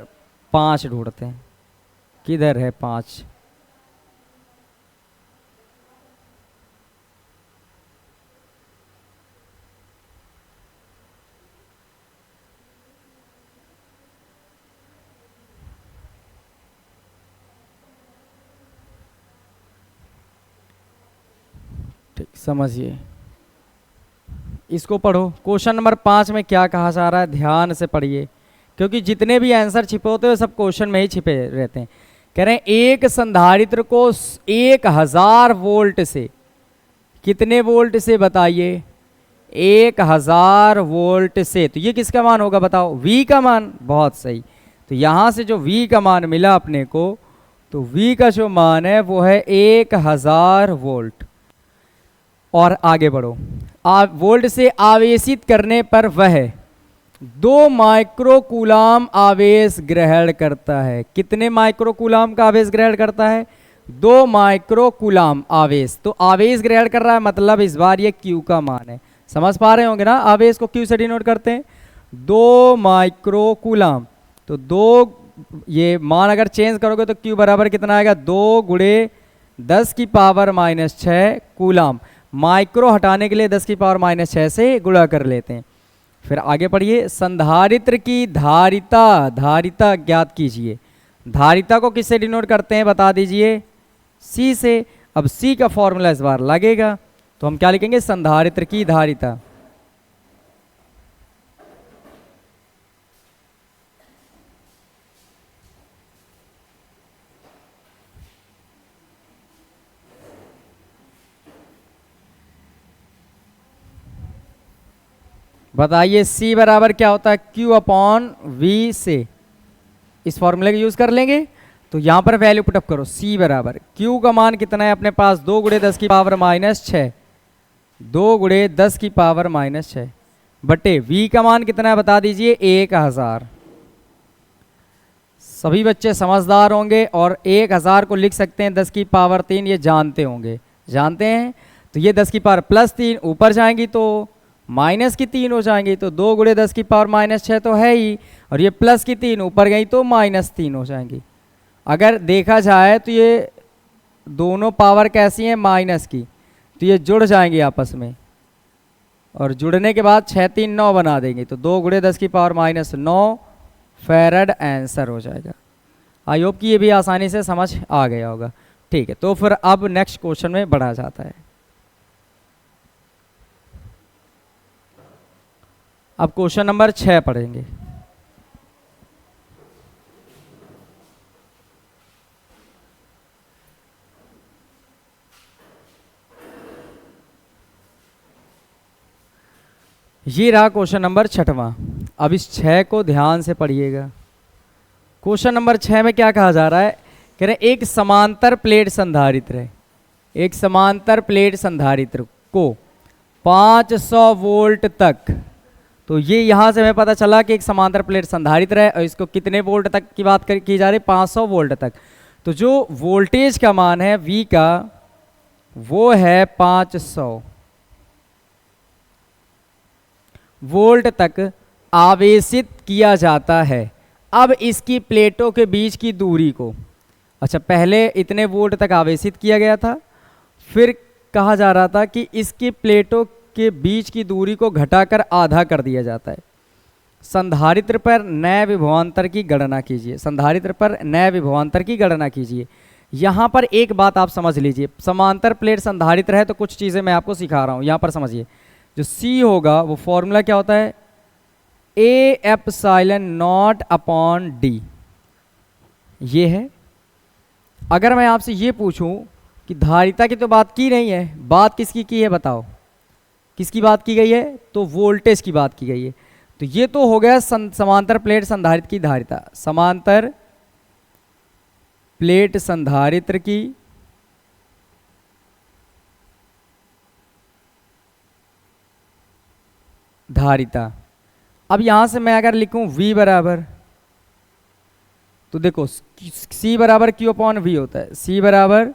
5 ढूंढते हैं, किधर है 5? ठीक, समझिए, इसको पढ़ो। क्वेश्चन नंबर 5 में क्या कहा जा रहा है, ध्यान से पढ़िए, क्योंकि जितने भी आंसर छिपे होते हैं सब क्वेश्चन में ही छिपे रहते हैं। कह रहे हैं एक संधारित्र को 1000 वोल्ट से, कितने वोल्ट से बताइए? 1000 वोल्ट से। तो ये किसका मान होगा बताओ? V का मान। बहुत सही। तो यहाँ से जो V का मान मिला अपने को, तो V का जो मान है वो है 1000 वोल्ट। और आगे बढ़ो। वोल्ट से आवेशित करने पर वह 2 माइक्रोकूलाम आवेश ग्रहण करता है। कितने माइक्रोकूलाम का आवेश ग्रहण करता है? 2 माइक्रोकूलाम आवेश। तो आवेश ग्रहण कर रहा है, मतलब इस बार ये Q का मान है। समझ पा रहे होंगे ना, आवेश को Q से डिनोट करते हैं, 2 माइक्रोकूलाम। तो 2, ये मान अगर चेंज करोगे तो Q बराबर कितना आएगा? 2 × 10⁻⁶ कूलाम। माइक्रो हटाने के लिए 10⁻⁶ से गुणा कर लेते हैं। फिर आगे पढ़िए। संधारित्र की धारिता, धारिता ज्ञात कीजिए। धारिता को किससे डिनोट करते हैं बता दीजिए? C से। अब C का फॉर्मूला इस बार लगेगा, तो हम क्या लिखेंगे? संधारित्र की धारिता। बताइए C बराबर क्या होता है? Q/V से। इस फॉर्मूले का यूज कर लेंगे, तो यहां पर वैल्यू पुटअप करो। C बराबर Q का मान कितना है अपने पास? 2 × 10⁻⁶, 2 × 10⁻⁶, बटे V का मान कितना है बता दीजिए? 1000। सभी बच्चे समझदार होंगे और 1000 को लिख सकते हैं 10⁻3, ये जानते होंगे, जानते हैं। तो ये 10⁻+3 ऊपर जाएंगी तो -3 हो जाएंगी, तो 2 × 10⁻⁶ तो है ही, और ये +3 ऊपर गई तो -3 हो जाएंगी। अगर देखा जाए तो ये दोनों पावर कैसी हैं? माइनस की, तो ये जुड़ जाएंगी आपस में, और जुड़ने के बाद 6 3 9 बना देंगे, तो 2 × 10⁻⁹ फैरड आंसर हो जाएगा। आई होप कि ये भी आसानी से समझ आ गया होगा। ठीक है, तो फिर अब नेक्स्ट क्वेश्चन में बढ़ा जाता है। अब क्वेश्चन नंबर 6 पढ़ेंगे। ये रहा क्वेश्चन नंबर 6वां। अब इस 6 को ध्यान से पढ़िएगा। क्वेश्चन नंबर 6 में क्या कहा जा रहा है? कह रहे एक समांतर प्लेट संधारित्र है, एक समांतर प्लेट संधारित्र को 500 वोल्ट तक, तो ये यहाँ से हमें पता चला कि एक समांतर प्लेट संधारित्र है और इसको कितने वोल्ट तक की बात की जा रही है? 500 वोल्ट तक। तो जो वोल्टेज का मान है V का, वो है 500 वोल्ट तक आवेशित किया जाता है। अब इसकी प्लेटों के बीच की दूरी को, अच्छा पहले इतने वोल्ट तक आवेशित किया गया था, फिर कहा जा रहा था कि इसकी प्लेटों के बीच की दूरी को घटाकर आधा कर दिया जाता है। संधारित्र पर नए विभवांतर की गणना कीजिए। संधारित्र पर नए विभवांतर की गणना कीजिए। यहाँ पर एक बात आप समझ लीजिए, समांतर प्लेट संधारित्र है तो कुछ चीज़ें मैं आपको सिखा रहा हूँ, यहाँ पर समझिए। जो C होगा वो फॉर्मूला क्या होता है? A∈0/D, ये है। अगर मैं आपसे ये पूछूं कि धारिता की तो बात की नहीं है, बात किसकी की है बताओ? किसकी बात की गई है? तो वोल्टेज की बात की गई है। तो ये तो हो गया समांतर प्लेट संधारित्र की धारिता। समांतर प्लेट संधारित्र की धारिता। अब यहां से मैं अगर लिखूं V बराबर, तो देखो C बराबर Q अपॉन V होता है, C बराबर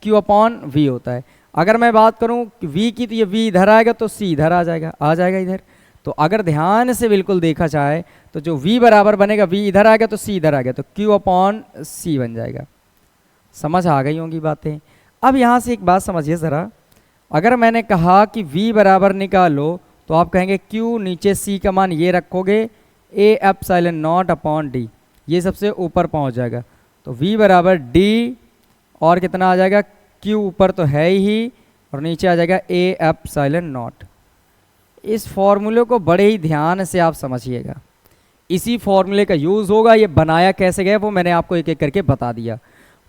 Q अपॉन V होता है। अगर मैं बात करूं V की, तो ये V इधर आएगा तो C इधर आ जाएगा इधर। तो अगर ध्यान से बिल्कुल देखा जाए तो जो V बराबर बनेगा, V इधर आएगा तो C इधर आ गया, तो Q अपॉन C बन जाएगा। समझ आ गई होंगी बातें। अब यहाँ से एक बात समझिए ज़रा, अगर मैंने कहा कि V बराबर निकालो, तो आप कहेंगे Q नीचे C का मान ये रखोगे, A epsilon not upon D, ये सबसे ऊपर पहुँच जाएगा। तो V बराबर D और कितना आ जाएगा, Q ऊपर तो है ही और नीचे आ जाएगा A एप्सिलॉन नॉट। इस फॉर्मूले को बड़े ही ध्यान से आप समझिएगा, इसी फॉर्मूले का यूज़ होगा। ये बनाया कैसे गया वो मैंने आपको एक एक करके बता दिया।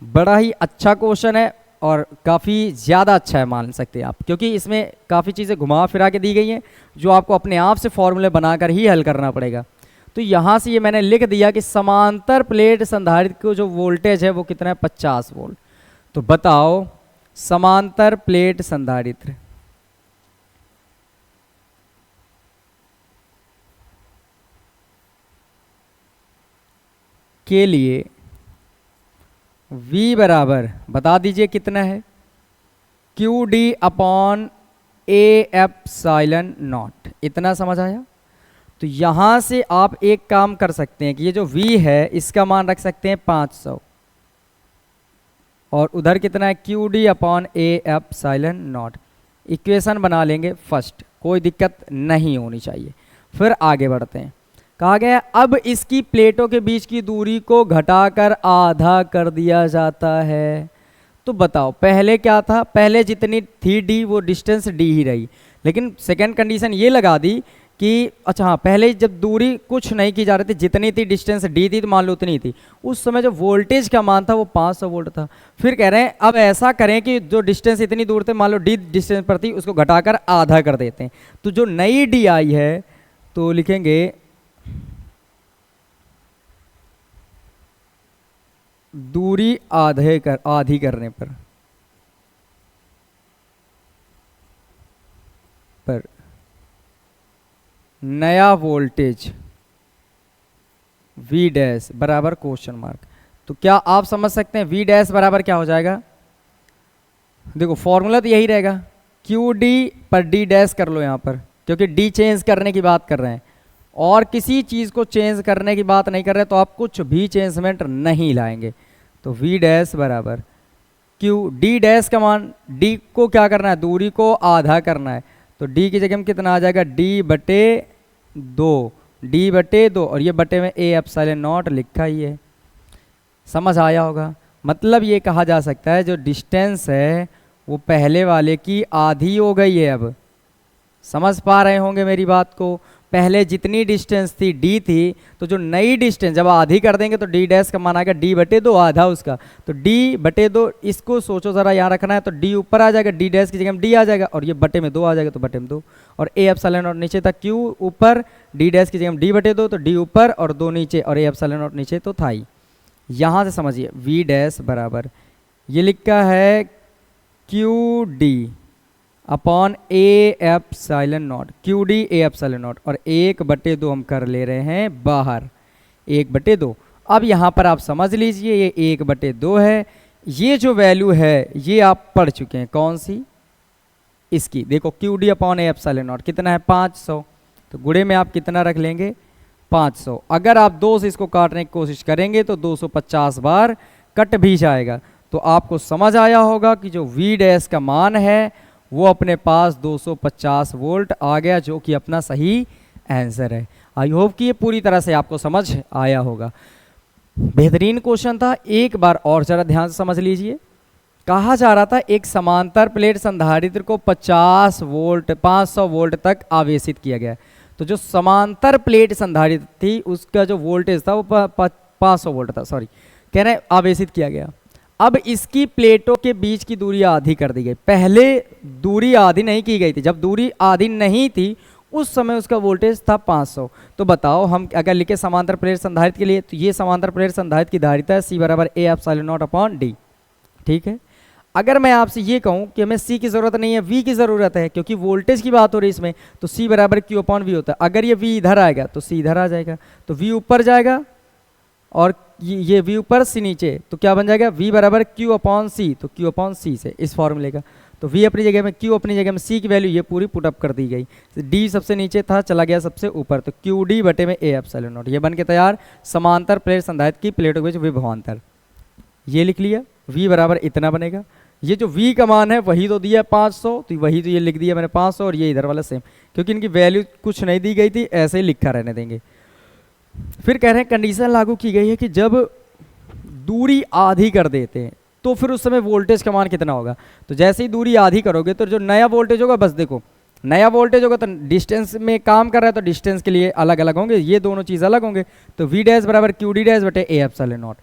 बड़ा ही अच्छा क्वेश्चन है और काफ़ी ज़्यादा अच्छा है मान सकते हैं आप, क्योंकि इसमें काफ़ी चीज़ें घुमा फिरा के दी गई हैं जो आपको अपने आप से फॉर्मूले बनाकर ही हल करना पड़ेगा। तो यहाँ से ये मैंने लिख दिया कि समांतर प्लेट संधारित्र को जो वोल्टेज है वो कितना है, 50 वोल्ट। तो बताओ समांतर प्लेट संधारित्र के लिए V बराबर बता दीजिए कितना है, QD upon A epsilon not. इतना समझ आया? तो यहाँ से आप एक काम कर सकते हैं कि ये जो V है इसका मान रख सकते हैं 500 और उधर कितना है, QD upon A epsilon not. Equation बना लेंगे फर्स्ट, कोई दिक्कत नहीं होनी चाहिए। फिर आगे बढ़ते हैं। कहा गया अब इसकी प्लेटों के बीच की दूरी को घटाकर आधा कर दिया जाता है। तो बताओ पहले क्या था, पहले जितनी थी D वो डिस्टेंस D ही रही, लेकिन सेकंड कंडीशन ये लगा दी कि अच्छा हाँ, पहले जब दूरी कुछ नहीं की जा रही थी, जितनी थी डिस्टेंस D थी तो मान लो उतनी थी। उस समय जो वोल्टेज का मान था वो 500 वोल्ट था। फिर कह रहे हैं अब ऐसा करें कि जो डिस्टेंस इतनी दूर थे, मान लो D डिस्टेंस पर थी, उसको घटाकर आधा कर देते हैं। तो जो नई D आई है तो लिखेंगे दूरी आधी करने पर नया वोल्टेज V डैश बराबर क्वेश्चन मार्क। तो क्या आप समझ सकते हैं V डैश बराबर क्या हो जाएगा? देखो फॉर्मूला तो यही रहेगा, QD पर D डैश कर लो यहाँ पर, क्योंकि D चेंज करने की बात कर रहे हैं और किसी चीज़ को चेंज करने की बात नहीं कर रहे, तो आप कुछ भी चेंजमेंट नहीं लाएंगे। तो V डैश बराबर Q D डैश का मान, D को क्या करना है, दूरी को आधा करना है, तो D की जगह में कितना आ जाएगा, D बटे 2 और ये बटे में A एप्सिलॉन नॉट लिखा ही है। समझ आया होगा? मतलब ये कहा जा सकता है जो डिस्टेंस है वो पहले वाले की आधी हो गई है। अब समझ पा रहे होंगे मेरी बात को? पहले जितनी डिस्टेंस थी D थी, तो जो नई डिस्टेंस जब आधी कर देंगे तो D डैश का मान आएगा D बटे 2 आधा उसका, तो D बटे 2 इसको सोचो ज़रा यहाँ रखना है, तो D ऊपर आ जाएगा, D डैश की जगह में D आ जाएगा और ये बटे में 2 आ जाएगा, तो बटे में 2 और A एप्सिलॉन नॉट नीचे था, Q ऊपर, D डैश की जगह में D बटे 2, तो D ऊपर और 2 नीचे और A एप्सिलॉन नॉट नीचे तो था ही। यहाँ से समझिए V डैश बराबर ये लिखा है QD upon A epsilon not, QD A epsilon not और 1/2 हम कर ले रहे हैं बाहर, 1/2। अब यहाँ पर आप समझ लीजिए ये 1/2 है। ये जो वैल्यू है ये आप पढ़ चुके हैं, कौन सी? इसकी देखो QD upon A epsilon not कितना है, 500। तो गुणे में आप कितना रख लेंगे, 500। अगर आप 2 से इसको काटने की कोशिश करेंगे तो 250 बार कट भी जाएगा। तो आपको समझ आया होगा कि जो V डैश का मान है वो अपने पास 250 वोल्ट आ गया, जो कि अपना सही आंसर है। आई होप कि ये पूरी तरह से आपको समझ आया होगा। बेहतरीन क्वेश्चन था, एक बार और जरा ध्यान से समझ लीजिए। कहा जा रहा था एक समांतर प्लेट संधारित्र को 500 वोल्ट तक आवेशित किया गया। तो जो समांतर प्लेट संधारित्र थी उसका जो वोल्टेज था वो 500 वोल्ट था, सॉरी कह रहे हैं आवेशित किया गया। अब इसकी प्लेटों के बीच की दूरी आधी कर दी गई। पहले दूरी आधी नहीं की गई थी, जब दूरी आधी नहीं थी उस समय उसका वोल्टेज था 500। तो बताओ हम अगर लिखे समांतर प्रेरित संधारित्र के लिए, तो ये समांतर प्रेरित संधारित्र की धारिता है C बराबर A epsilon not upon D। ठीक है, अगर मैं आपसे ये कहूं कि हमें C की ज़रूरत नहीं है, V की ज़रूरत है, क्योंकि वोल्टेज की बात हो रही है इसमें, तो C बराबर Q अपॉन V होता है। अगर ये V इधर आएगा तो C इधर आ जाएगा, तो V ऊपर जाएगा और ये V ऊपर C नीचे, तो क्या बन जाएगा V बराबर Q अपॉन C, तो Q अपॉन C से इस फॉर्मूले का। तो V अपनी जगह में, Q अपनी जगह में, C की वैल्यू ये पूरी पुटअप कर दी गई। D सबसे नीचे था, चला गया सबसे ऊपर, तो QD बटे में A एप्सिलॉन नॉट। ये बन के तैयार समांतर प्लेट संधारित्र की प्लेटों के बीच विभवांतर। ये लिख लिया, V बराबर इतना बनेगा। ये जो V का मान है वही तो दिया 500, तो वही तो ये लिख दिया मैंने 500, और ये इधर वाला सेम, क्योंकि इनकी वैल्यू कुछ नहीं दी गई थी, ऐसे ही लिखा रहने देंगे। फिर कह रहे हैं कंडीशन लागू की गई है कि जब दूरी आधी कर देते हैं तो फिर उस समय वोल्टेज का मान कितना होगा। तो जैसे ही दूरी आधी करोगे तो जो नया वोल्टेज होगा, बस देखो नया वोल्टेज होगा तो डिस्टेंस में काम कर रहा है तो डिस्टेंस के लिए अलग अलग होंगे, ये दोनों चीज़ अलग होंगे। तो V डैश बराबर QD डैश बटे A epsilon not.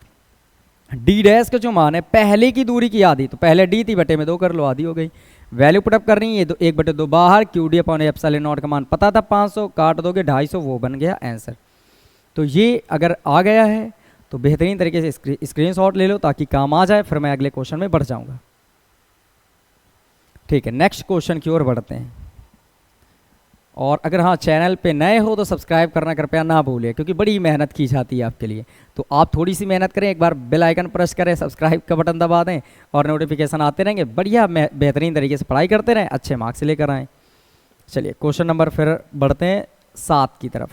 D dash का जो मान है पहले की दूरी की आधी, तो पहले D थी बटे में 2 कर लो, आधी हो गई। वैल्यू पुटअप करनी है, 1 बटे 2 बाहर, QD upon A epsilon not का मान पता था 500, काट दोगे 250, वो बन गया आंसर। तो ये अगर आ गया है तो बेहतरीन तरीके से स्क्रीनशॉट ले लो ताकि काम आ जाए, फिर मैं अगले क्वेश्चन में बढ़ जाऊंगा। ठीक है, नेक्स्ट क्वेश्चन की ओर बढ़ते हैं। और अगर हाँ चैनल पे नए हो तो सब्सक्राइब करना कृपया ना भूलिए, क्योंकि बड़ी मेहनत की जाती है आपके लिए। तो आप थोड़ी सी मेहनत करें, एक बार बेल आइकन प्रेस करें, सब्सक्राइब का बटन दबा दें और नोटिफिकेशन आते रहेंगे। बढ़िया बेहतरीन तरीके से पढ़ाई करते रहें, अच्छे मार्क्स लेकर आएँ। चलिए क्वेश्चन नंबर फिर बढ़ते हैं 7 की तरफ।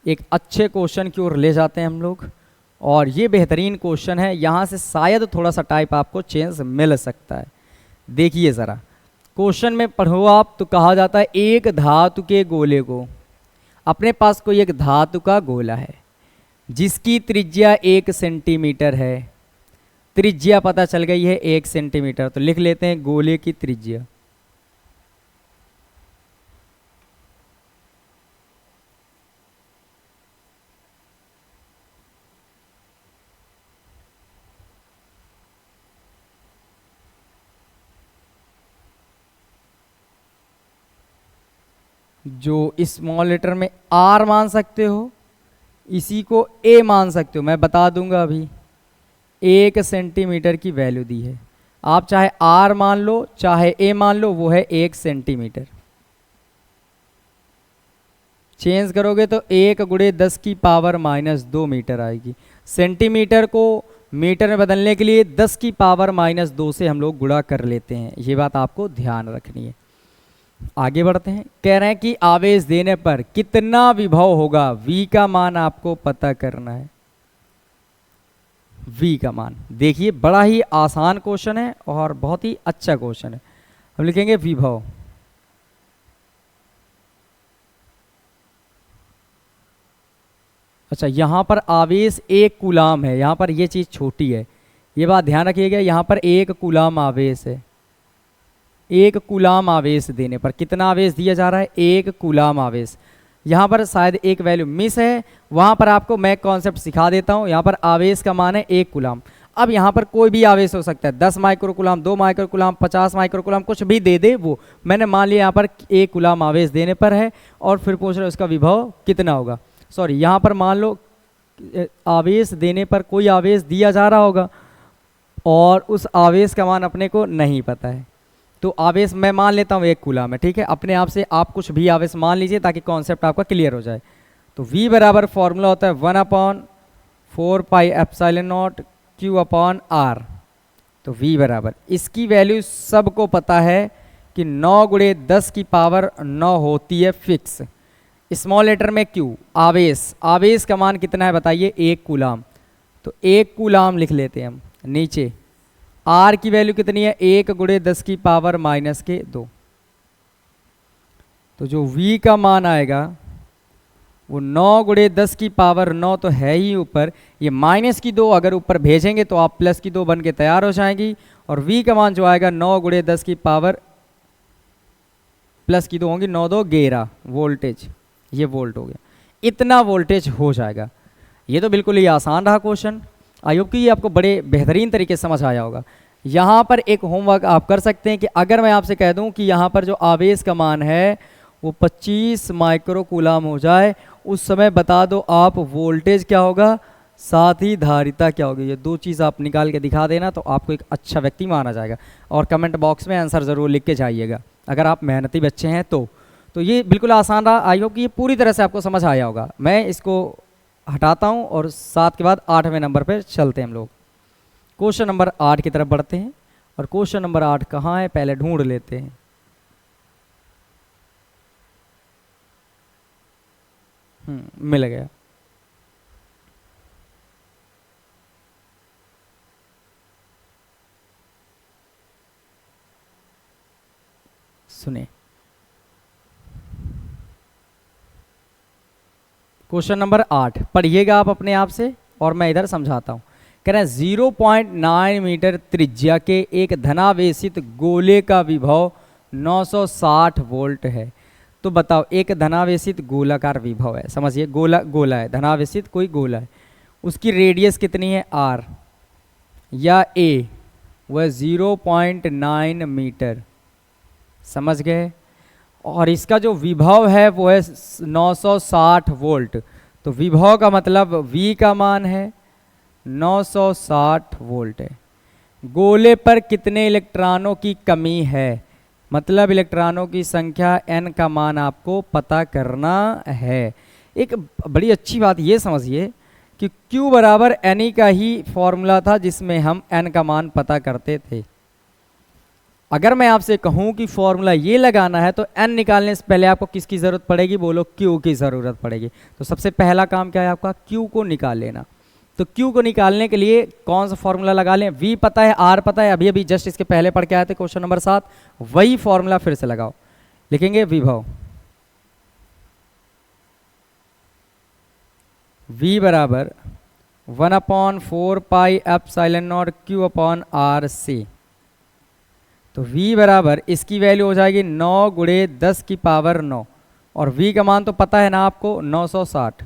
एक अच्छे क्वेश्चन की ओर ले जाते हैं हम लोग, और ये बेहतरीन क्वेश्चन है। यहाँ से शायद थोड़ा सा टाइप आपको चेंज मिल सकता है। देखिए ज़रा क्वेश्चन में पढ़ो आप, तो कहा जाता है एक धातु के गोले को, अपने पास कोई एक धातु का गोला है जिसकी त्रिज्या 1 सेंटीमीटर है। त्रिज्या पता चल गई है 1 सेंटीमीटर, तो लिख लेते हैं गोले की त्रिज्या। जो स्मॉल लेटर में R मान सकते हो, इसी को A मान सकते हो। मैं बता दूंगा अभी, 1 सेंटीमीटर की वैल्यू दी है, आप चाहे R मान लो चाहे A मान लो, वो है 1 सेंटीमीटर। चेंज करोगे तो 1 गुणे 10 की पावर -2 मीटर आएगी। सेंटीमीटर को मीटर में बदलने के लिए 10 की पावर -2 से हम लोग गुणा कर लेते हैं, ये बात आपको ध्यान रखनी है। आगे बढ़ते हैं, कह रहे हैं कि आवेश देने पर कितना विभव होगा, V का मान आपको पता करना है। V का मान देखिए, बड़ा ही आसान क्वेश्चन है और बहुत ही अच्छा क्वेश्चन है। हम लिखेंगे विभव। अच्छा, यहाँ पर आवेश 1 कूलाम है, यहाँ पर ये चीज़ छोटी है, ये बात ध्यान रखिएगा। यहाँ पर 1 कूलाम आवेश है। 1 कूलाम आवेश देने पर कितना आवेश दिया जा रहा है, 1 कूलाम आवेश। यहाँ पर शायद एक वैल्यू मिस है, वहाँ पर आपको मैं कॉन्सेप्ट सिखा देता हूँ। यहाँ पर आवेश का मान है 1 कूलाम। अब यहाँ पर कोई भी आवेश हो सकता है, 10 माइक्रोकूलाम, 2 माइक्रोकूलाम, 50 माइक्रोकूलाम, कुछ भी दे दे वो। मैंने मान लिया यहाँ पर 1 कूलाम आवेश देने पर है, और फिर पूछ रहे हो उसका विभव कितना होगा। सॉरी, यहाँ पर मान लो आवेश देने पर कोई आवेश दिया जा रहा होगा और उस आवेश का मान अपने को नहीं पता है, तो आवेश मैं मान लेता हूँ 1 कूलाम है। ठीक है, अपने आप से आप कुछ भी आवेश मान लीजिए ताकि कॉन्सेप्ट आपका क्लियर हो जाए। तो V बराबर फॉर्मूला होता है 1/4 pi epsilon not Q upon R। तो V बराबर, इसकी वैल्यू सबको पता है कि 9 गुणे 10 की पावर 9 होती है फिक्स। स्मॉल लेटर में Q आवेश, आवेश का मान कितना है बताइए, 1 कूलाम। तो 1 कूलाम लिख लेते हैं हम। नीचे R की वैल्यू कितनी है, 1 गुणे 10 की पावर -2। तो जो V का मान आएगा वो 9 गुणे 10 की पावर 9 तो है ही ऊपर, ये -2 अगर ऊपर भेजेंगे तो आप +2 बन के तैयार हो जाएंगी, और V का मान जो आएगा 9 गुणे 10 की पावर +2 होंगी, 9 2 11 वोल्टेज, ये वोल्ट हो गया। इतना वोल्टेज हो जाएगा। ये तो बिल्कुल ही आसान रहा क्वेश्चन। आई होप कि ये आपको बड़े बेहतरीन तरीके से समझ आया होगा। यहाँ पर एक होमवर्क आप कर सकते हैं कि अगर मैं आपसे कह दूं कि यहाँ पर जो आवेश का मान है वो 25 माइक्रो कूलाम हो जाए, उस समय बता दो आप वोल्टेज क्या होगा, साथ ही धारिता क्या होगी। ये दो चीज़ आप निकाल के दिखा देना तो आपको एक अच्छा व्यक्ति माना जाएगा। और कमेंट बॉक्स में आंसर ज़रूर लिख के जाइएगा अगर आप मेहनती बच्चे हैं तो ये बिल्कुल आसान रहा। आई होप कि ये पूरी तरह से आपको समझ आया होगा। मैं इसको हटाता हूँ और 7 के बाद 8वें नंबर पर चलते हैं हम लोग। क्वेश्चन नंबर 8 की तरफ बढ़ते हैं। और क्वेश्चन नंबर 8 कहाँ है पहले ढूंढ लेते हैं। मिल गया। सुने क्वेश्चन नंबर 8 पढ़िएगा आप अपने आप से और मैं इधर समझाता हूँ। कह रहे हैं 0.9 मीटर त्रिज्या के एक धनावेशित गोले का विभव 960 वोल्ट है। तो बताओ एक धनावेशित गोलाकार विभव है, समझिए गोला है, धनावेशित कोई गोला है, उसकी रेडियस कितनी है r या a, वह 0.9 मीटर, समझ गए। और इसका जो विभव है वो है 960 वोल्ट। तो विभव का मतलब v का मान है 960 वोल्ट है। गोले पर कितने इलेक्ट्रॉनों की कमी है, मतलब इलेक्ट्रॉनों की संख्या n का मान आपको पता करना है। एक बड़ी अच्छी बात ये समझिए कि Q बराबर NE का ही फॉर्मूला था जिसमें हम n का मान पता करते थे। अगर मैं आपसे कहूं कि फॉर्मूला ये लगाना है तो n निकालने से पहले आपको किसकी ज़रूरत पड़ेगी, बोलो Q की ज़रूरत पड़ेगी। तो सबसे पहला काम क्या है आपका, Q को निकाल लेना। तो Q को निकालने के लिए कौन सा फॉर्मूला लगा लें, V पता है, R पता है, अभी अभी जस्ट इसके पहले पढ़ के आए थे क्वेश्चन नंबर 7, वही फॉर्मूला फिर से लगाओ। लिखेंगे विभव V बराबर 1/4 pi epsilon not Q upon R C। तो V बराबर इसकी वैल्यू हो जाएगी 9 गुणे 10 की पावर 9 और V का मान तो पता है ना आपको 960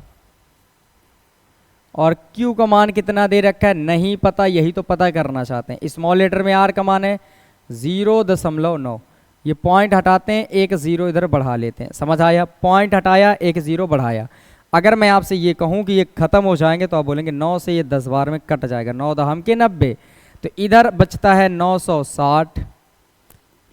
और Q का मान कितना दे रखा है नहीं पता, यही तो पता करना चाहते हैं। स्मॉल लेटर में R का मान है 0.9, ये पॉइंट हटाते हैं, एक जीरो इधर बढ़ा लेते हैं, समझ आया। पॉइंट हटाया एक जीरो बढ़ाया। अगर मैं आपसे ये कहूँ कि ये खत्म हो जाएंगे तो आप बोलेंगे 9 से ये 10 बार में कट जाएगा, 9 दहम के 90। तो इधर बचता है 960,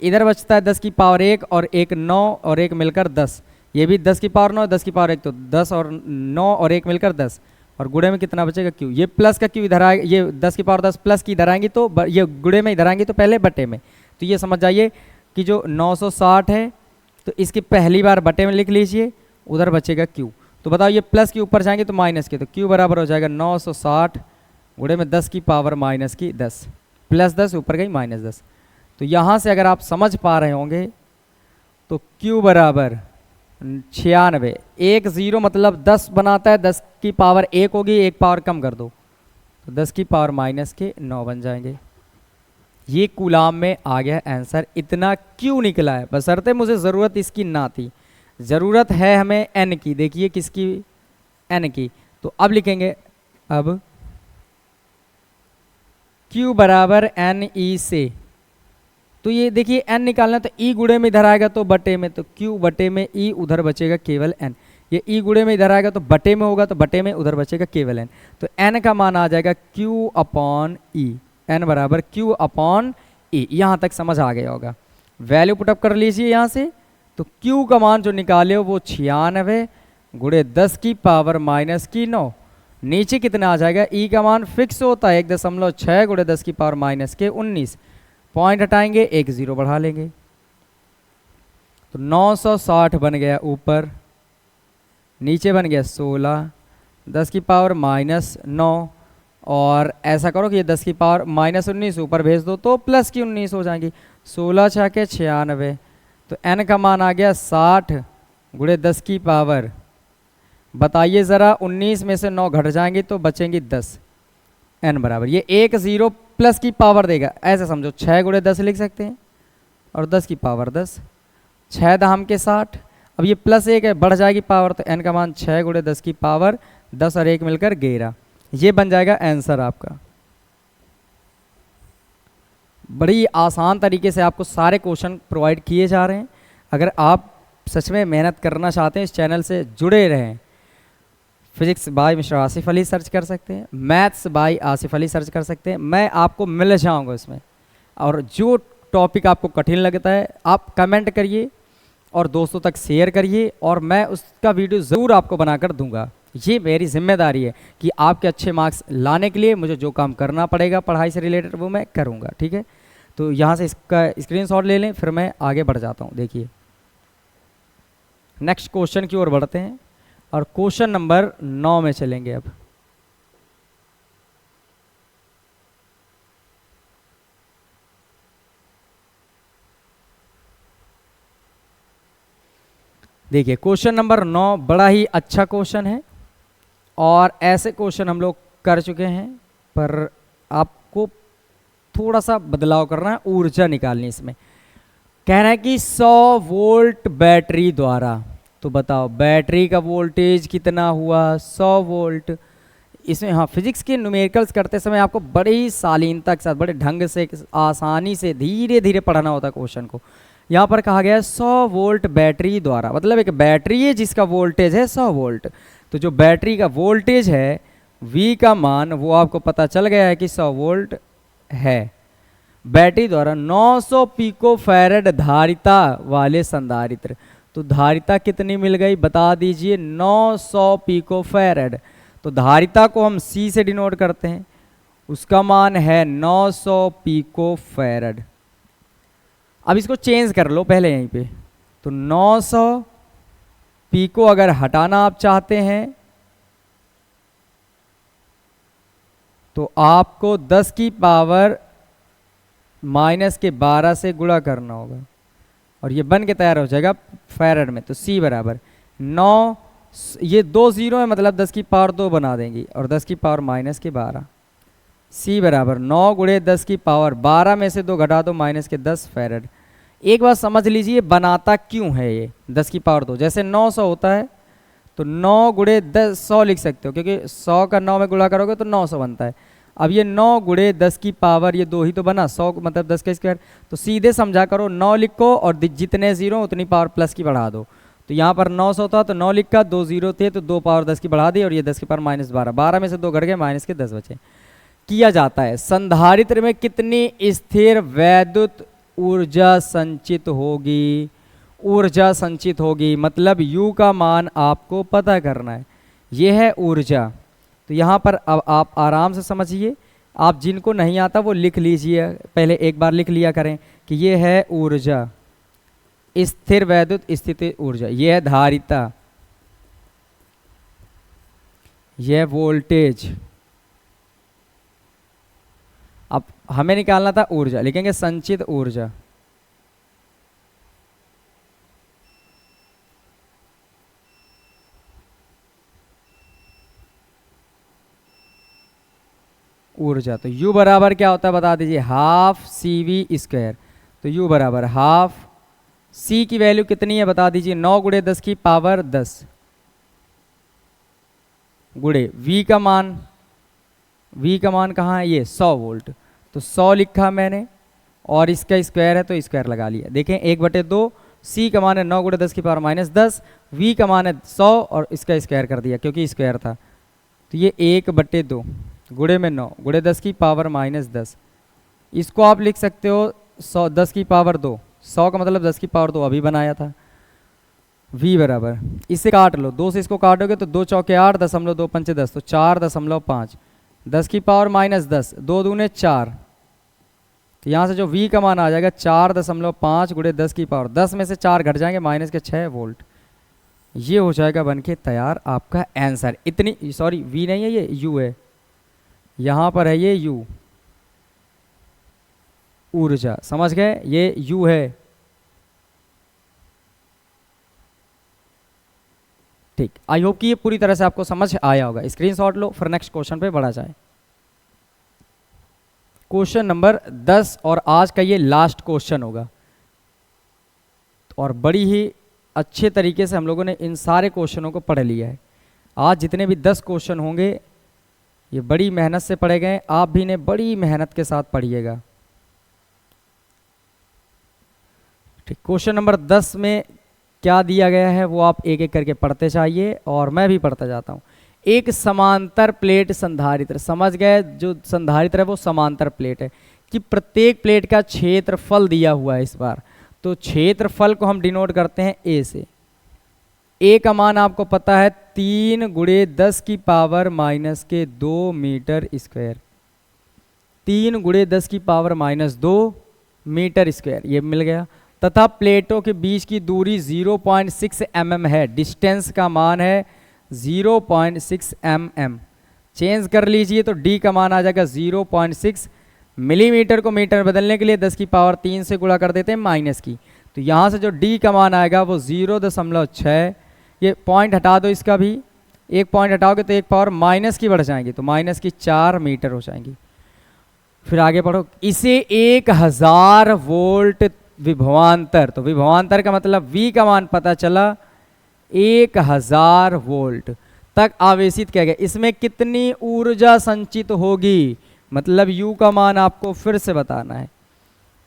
इधर बचता है 10 की पावर 1 और एक 9 और एक मिलकर 10, ये भी 10 की पावर 9, 10 की पावर 1, तो 10 और 9 और एक मिलकर 10, और गुणे में कितना बचेगा Q। ये प्लस का Q इधर आएगा, ये 10 की पावर 10 प्लस की इधर आएंगी तो ये गुणे में इधर आएंगी तो पहले बटे में। तो ये समझ जाइए कि जो 960 है तो इसकी पहली बार बटे में लिख लीजिए, उधर बचेगा Q। तो बताओ ये प्लस के ऊपर जाएंगे तो माइनस के, तो Q बराबर हो जाएगा 960 गुणे में 10 की पावर माइनस की 10, प्लस 10 ऊपर गई माइनस 10। तो यहाँ से अगर आप समझ पा रहे होंगे तो Q बराबर 96, एक जीरो मतलब 10 बनाता है, 10 की पावर 1 होगी, एक पावर कम कर दो तो 10 की पावर माइनस के 9 बन जाएंगे। ये कूलाम में आ गया आंसर। इतना क्यों निकला है, बशर्ते मुझे ज़रूरत इसकी ना थी, ज़रूरत है हमें n की। देखिए किसकी, n की। तो अब लिखेंगे अब Q बराबर NE से, तो ये देखिए n निकालना तो E गुणे में इधर आएगा तो बटे में, तो Q बटे में E, उधर बचेगा केवल n। ये E गुणे में इधर आएगा तो बटे में होगा, तो बटे में उधर बचेगा केवल n। तो n का मान आ जाएगा Q अपॉन E, n बराबर Q अपॉन E। यहाँ तक समझ आ गया होगा। वैल्यू पुटअप कर लीजिए यहाँ से, तो Q का मान जो निकाले हो वो 96 गुणे 10 की पावर माइनस की 9, नीचे कितना आ जाएगा, E का मान फिक्स होता है 1.6 गुणे 10 की पावर माइनस के 19, पॉइंट हटाएंगे एक जीरो बढ़ा लेंगे, तो 960 बन गया ऊपर, नीचे बन गया 16, 10 की पावर माइनस 9, और ऐसा करो कि ये 10 की पावर माइनस 19 ऊपर भेज दो तो प्लस की 19 हो जाएंगी, 16 छः के 96। तो n का मान आ गया 60 गुणे 10 की पावर, बताइए ज़रा 19 में से 9 घट जाएंगी तो बचेंगी 10, n बराबर ये एक जीरो प्लस की पावर देगा, ऐसे समझो 6 गुणे 10 लिख सकते हैं और 10 की पावर 10, 6 दहम के 60। अब ये प्लस 1 है, बढ़ जाएगी पावर, तो n का मान 6 गुणे 10 की पावर 10 और 1 मिलकर 11, ये बन जाएगा आंसर आपका। बड़ी आसान तरीके से आपको सारे क्वेश्चन प्रोवाइड किए जा रहे हैं। अगर आप सच में मेहनत करना चाहते हैं, इस चैनल से जुड़े रहें। Physics bye mister Asif Ali search कर सकते हैं, maths by Asif Ali search कर सकते हैं, मैं आपको मिल जाऊंगा इसमें। और जो टॉपिक आपको कठिन लगता है आप कमेंट करिए और दोस्तों तक शेयर करिए, और मैं उसका वीडियो ज़रूर आपको बनाकर दूंगा। ये मेरी जिम्मेदारी है कि आपके अच्छे मार्क्स लाने के लिए मुझे जो काम करना पड़ेगा पढ़ाई से रिलेटेड वो मैं करूँगा। ठीक है, तो यहाँ से इसका स्क्रीनशॉट ले लें, फिर मैं आगे बढ़ जाता हूँ। देखिए नेक्स्ट क्वेश्चन की ओर बढ़ते हैं और क्वेश्चन नंबर 9 में चलेंगे। अब देखिए क्वेश्चन नंबर 9 बड़ा ही अच्छा क्वेश्चन है, और ऐसे क्वेश्चन हम लोग कर चुके हैं, पर आपको थोड़ा सा बदलाव करना है, ऊर्जा निकालनी इसमें। कह रहा है कि 100 वोल्ट बैटरी द्वारा, तो बताओ बैटरी का वोल्टेज कितना हुआ, 100 वोल्ट। इसमें हाँ, फिजिक्स के न्यूमेरिकल्स करते समय आपको बड़ी ही शालीनता के साथ, बड़े ढंग से, आसानी से, धीरे धीरे पढ़ना होता है क्वेश्चन को। यहाँ पर कहा गया है 100 वोल्ट बैटरी द्वारा, मतलब एक बैटरी है जिसका वोल्टेज है 100 वोल्ट। तो जो बैटरी का वोल्टेज है V का मान वो आपको पता चल गया है कि 100 वोल्ट है। बैटरी द्वारा 900 पिको फैरेड धारिता वाले संधारित्र, तो धारिता कितनी मिल गई बता दीजिए, 900 पिको फैरेड। तो धारिता को हम C से डिनोट करते हैं, उसका मान है 900 पिको फैरेड। अब इसको चेंज कर लो पहले यहीं पे, तो 900 पिको अगर हटाना आप चाहते हैं तो आपको 10 की पावर -12 से गुणा करना होगा, और ये बन के तैयार हो जाएगा फैरेड में। तो C बराबर 9, ये 2 0 है, मतलब 10 की पावर 2 बना देंगी, और 10 की पावर -12। C बराबर 9 गुणे 10 की पावर 12 में से 2 घटा दो -10 फैरेड। एक बात समझ लीजिए, बनाता क्यों है ये 10 की पावर 2, जैसे 900 होता है तो 9 गुणे 10 100 लिख सकते हो, क्योंकि 100 का 9 में गुणा करोगे तो 900 बनता है। अब ये 9 गुणे 10 की पावर, ये 2 ही तो बना, 100 मतलब 10 का स्क्वायर, तो सीधे समझा करो 9 लिखो और जितने जीरो उतनी पावर प्लस की बढ़ा दो। तो यहाँ पर 900 था तो 9 लिखा, 2 जीरो थे तो 2 पावर 10 की बढ़ा दी, और ये 10 की पावर -12, 12 में से 2 घट गए, -10 बचे। किया जाता है संधारित्र में कितनी स्थिर वैद्युत ऊर्जा संचित होगी, ऊर्जा संचित होगी, मतलब U का मान आपको पता करना है, यह है ऊर्जा। तो यहाँ पर अब आप आराम से समझिए, आप जिनको नहीं आता वो लिख लीजिए, पहले एक बार लिख लिया करें कि ये है ऊर्जा, स्थिर वैद्युत स्थिति ऊर्जा, यह है धारिता, यह वोल्टेज। अब हमें निकालना था ऊर्जा, लिखेंगे संचित ऊर्जा। ऊर्जा तो U बराबर क्या होता है बता दीजिए, हाफ CV²। तो U बराबर हाफ, C की वैल्यू कितनी है बता दीजिए, 9 गुणे 10 की पावर 10 गुणे V का मान, V का मान कहाँ है, ये 100 वोल्ट। तो 100 लिखा मैंने, और इसका स्क्वायर है तो स्क्वायर लगा लिया। देखें 1/2, C का मान है 9 गुणे 10 की पावर -10, V का मान है 100 और इसका स्क्वायर कर दिया क्योंकि स्क्वायर था। तो ये 1/2 गुणे में 9 गुणे 10 की पावर -10, इसको आप लिख सकते हो 100 10 की पावर 2, 100 का मतलब 10 की पावर 2 अभी बनाया था। V बराबर, इससे काट लो, 2 से इसको काटोगे तो 2 चौके 8, 2 पंचे 10, तो 4.5, 10 की पावर -10, 2 दूने 4। तो यहाँ से जो V का मान आ जाएगा 4.5 गुणे 10 की पावर 10 में से 4 घट जाएंगे -6 वोल्ट। ये हो जाएगा बनके तैयार आपका आंसर। इतनी, सॉरी V नहीं है, ये U है, यहाँ पर है ये U, ऊर्जा, समझ गए, ये U है। ठीक, आई होप कि ये पूरी तरह से आपको समझ आया होगा। स्क्रीनशॉट लो, फिर नेक्स्ट क्वेश्चन पे बढ़ा जाए। क्वेश्चन नंबर 10 और आज का ये लास्ट क्वेश्चन होगा, और बड़ी ही अच्छे तरीके से हम लोगों ने इन सारे क्वेश्चनों को पढ़ लिया है। आज जितने भी 10 क्वेश्चन होंगे ये बड़ी मेहनत से पढ़े गए, आप भी इन्हें बड़ी मेहनत के साथ पढ़िएगा। ठीक, क्वेश्चन नंबर 10 में क्या दिया गया है वो आप एक एक करके पढ़ते जाइए और मैं भी पढ़ता जाता हूँ। एक समांतर प्लेट संधारित्र, समझ गए, जो संधारित्र है वो समांतर प्लेट है कि प्रत्येक प्लेट का क्षेत्रफल दिया हुआ है इस बार, तो क्षेत्रफल को हम डिनोट करते हैं ए से। ए का मान आपको पता है 3 × 10⁻⁻2 मीटर स्क्वायर, 3 × 10⁻2 मीटर स्क्वायर ये मिल गया, तथा प्लेटों के बीच की दूरी 0.6 mm है, डिस्टेंस का मान है 0.6 mm। चेंज कर लीजिए तो डी का मान आ जाएगा 0.6 मिलीमीटर को मीटर बदलने के लिए 10⁻3 से गुणा कर देते हैं माइनस की, तो यहाँ से जो डी का मान आएगा वो 0.6, ये पॉइंट हटा दो, इसका भी एक पॉइंट हटाओगे तो एक पावर माइनस की बढ़ जाएंगी, तो -4 मीटर हो जाएंगी। फिर आगे पढ़ो, इसे 1000 वोल्ट विभवांतर, तो विभवांतर का मतलब V का मान पता चला 1000 वोल्ट तक आवेशित किया गया। इसमें कितनी ऊर्जा संचित होगी, मतलब U का मान आपको फिर से बताना है।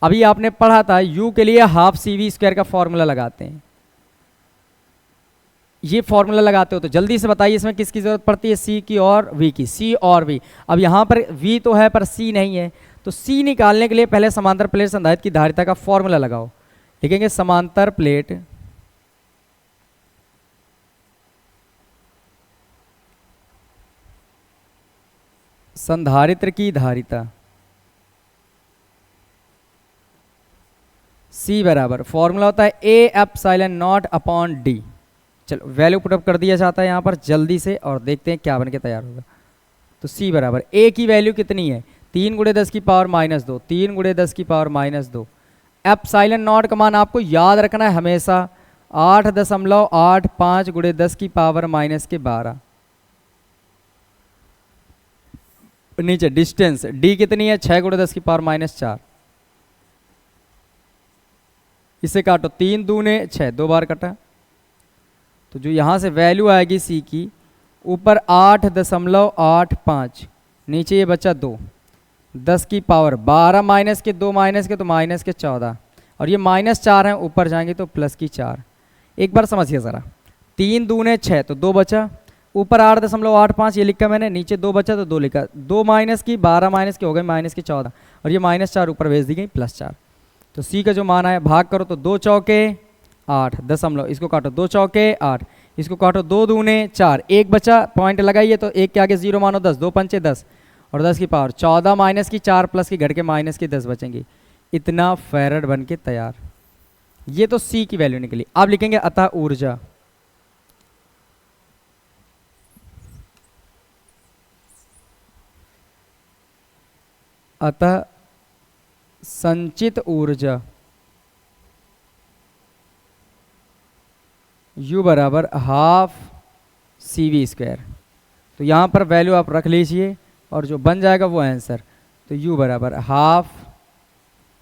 अभी आपने पढ़ा था U के लिए हाफ CV² का फॉर्मूला लगाते हैं, ये फॉर्मूला लगाते हो तो जल्दी से बताइए इसमें किसकी जरूरत पड़ती है, C की और V की, C और V। अब यहाँ पर V तो है पर C नहीं है, तो C निकालने के लिए पहले समांतर प्लेट संधारित्र की धारिता का फॉर्मूला लगाओ। लिखेंगे समांतर प्लेट संधारित्र की धारिता C बराबर फॉर्मूला होता है A∈0/D। चलो वैल्यू पुटअप कर दिया जाता है यहाँ पर जल्दी से और देखते हैं क्या बन के तैयार होगा। तो C बराबर A की वैल्यू कितनी है, 3 × 10⁻2, 3 × 10⁻2। एप्सिलॉन का मान आपको याद रखना है हमेशा 8.85 × 10⁻12। नीचे डिस्टेंस D कितनी है, 6 × 10⁻4। इसे काटो, 3 दूने 6, 2 बार कटा, तो जो यहाँ से वैल्यू आएगी C की, ऊपर 8.85, नीचे ये बचा 2, 10⁻12 माइनस के 2 माइनस के तो -14, और ये -4 है, ऊपर जाएंगे तो +4। एक बार समझिए ज़रा, 3 दूने 6 तो 2 बचा, ऊपर 8.85 ये लिखा मैंने, नीचे 2 बचा तो 2 लिखा, 2 माइनस की 12 माइनस के हो गए -14, और ये -4 ऊपर भेज दी गई +4। तो C का जो मान आया भाग करो तो 2 चौके 8 दशमलव, इसको काटो 2 चौके 8, इसको काटो 2 दूने 4, एक बचा, पॉइंट लगाइए तो एक के आगे 0 मानो 10, 2 पंचे 10, और 10⁻14 माइनस की 4 प्लस की घट के माइनस की 10 बचेंगे। इतना फैरड बन के तैयार। ये तो C की वैल्यू निकली। अब लिखेंगे अतः ऊर्जा, अतः संचित ऊर्जा U बराबर हाफ CV²। तो यहाँ पर वैल्यू आप रख लीजिए और जो बन जाएगा वो आंसर। तो U बराबर हाफ,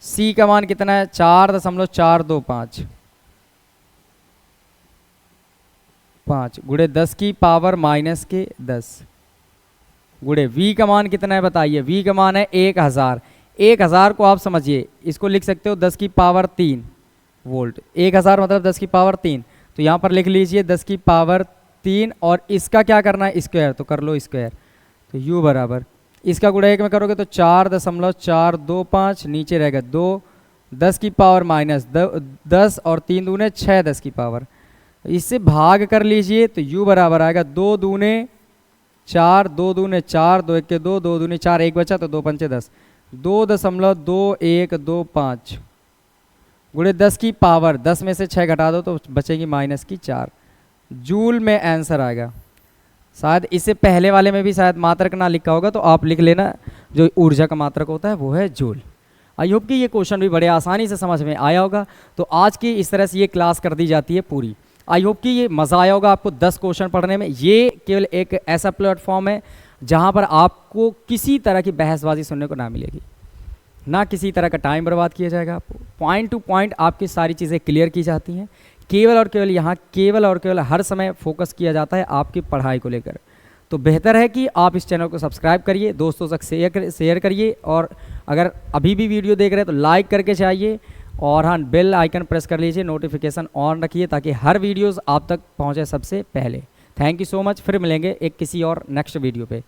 C का मान कितना है 4.425 गुणे 10⁻−10 गुणे V का मान कितना है बताइए, V का मान है 1000। 1000 को आप समझिए, इसको लिख सकते हो 10⁻3 वोल्ट, 1000 मतलब 10⁻3, तो यहाँ पर लिख लीजिए 10⁻3, और इसका क्या करना है स्क्वायर, तो कर लो स्क्वायर। तो U बराबर इसका गुणा 1 में करोगे तो 4.425, नीचे रहेगा 2, 10⁻−10 और 3 दूने 6 10⁻। इससे भाग कर लीजिए तो U बराबर आएगा 2 दूने 4, 2 दूने 4, 2 1 के 2, 2 दूने 4, एक बचा तो 2 पंचे 10, 2.2125 गुणे 10⁻, में से 6 घटा दो तो बचेगी -4 जूल में आंसर आएगा। शायद इससे पहले वाले में भी शायद मात्रक ना लिखा होगा, तो आप लिख लेना, जो ऊर्जा का मात्रक होता है वो है जूल। आई होप कि ये क्वेश्चन भी बड़े आसानी से समझ में आया होगा। तो आज की इस तरह से ये क्लास कर दी जाती है पूरी। आई होप कि ये मज़ा आया होगा आपको 10 क्वेश्चन पढ़ने में। ये केवल एक ऐसा प्लेटफॉर्म है जहाँ पर आपको किसी तरह की बहसबाजी सुनने को ना मिलेगी, ना किसी तरह का टाइम बर्बाद किया जाएगा। आपको पॉइंट टू पॉइंट आपकी सारी चीज़ें क्लियर की जाती हैं। केवल और केवल यहाँ हर समय फोकस किया जाता है आपकी पढ़ाई को लेकर। तो बेहतर है कि आप इस चैनल को सब्सक्राइब करिए, दोस्तों तक शेयर करिए, और अगर अभी भी वीडियो देख रहे हैं तो लाइक करके जाइए, और हाँ, बेल आइकन प्रेस कर लीजिए, नोटिफिकेशन ऑन रखिए ताकि हर वीडियोस आप तक पहुँचे सबसे पहले। थैंक यू सो मच, फिर मिलेंगे एक किसी और नेक्स्ट वीडियो पे।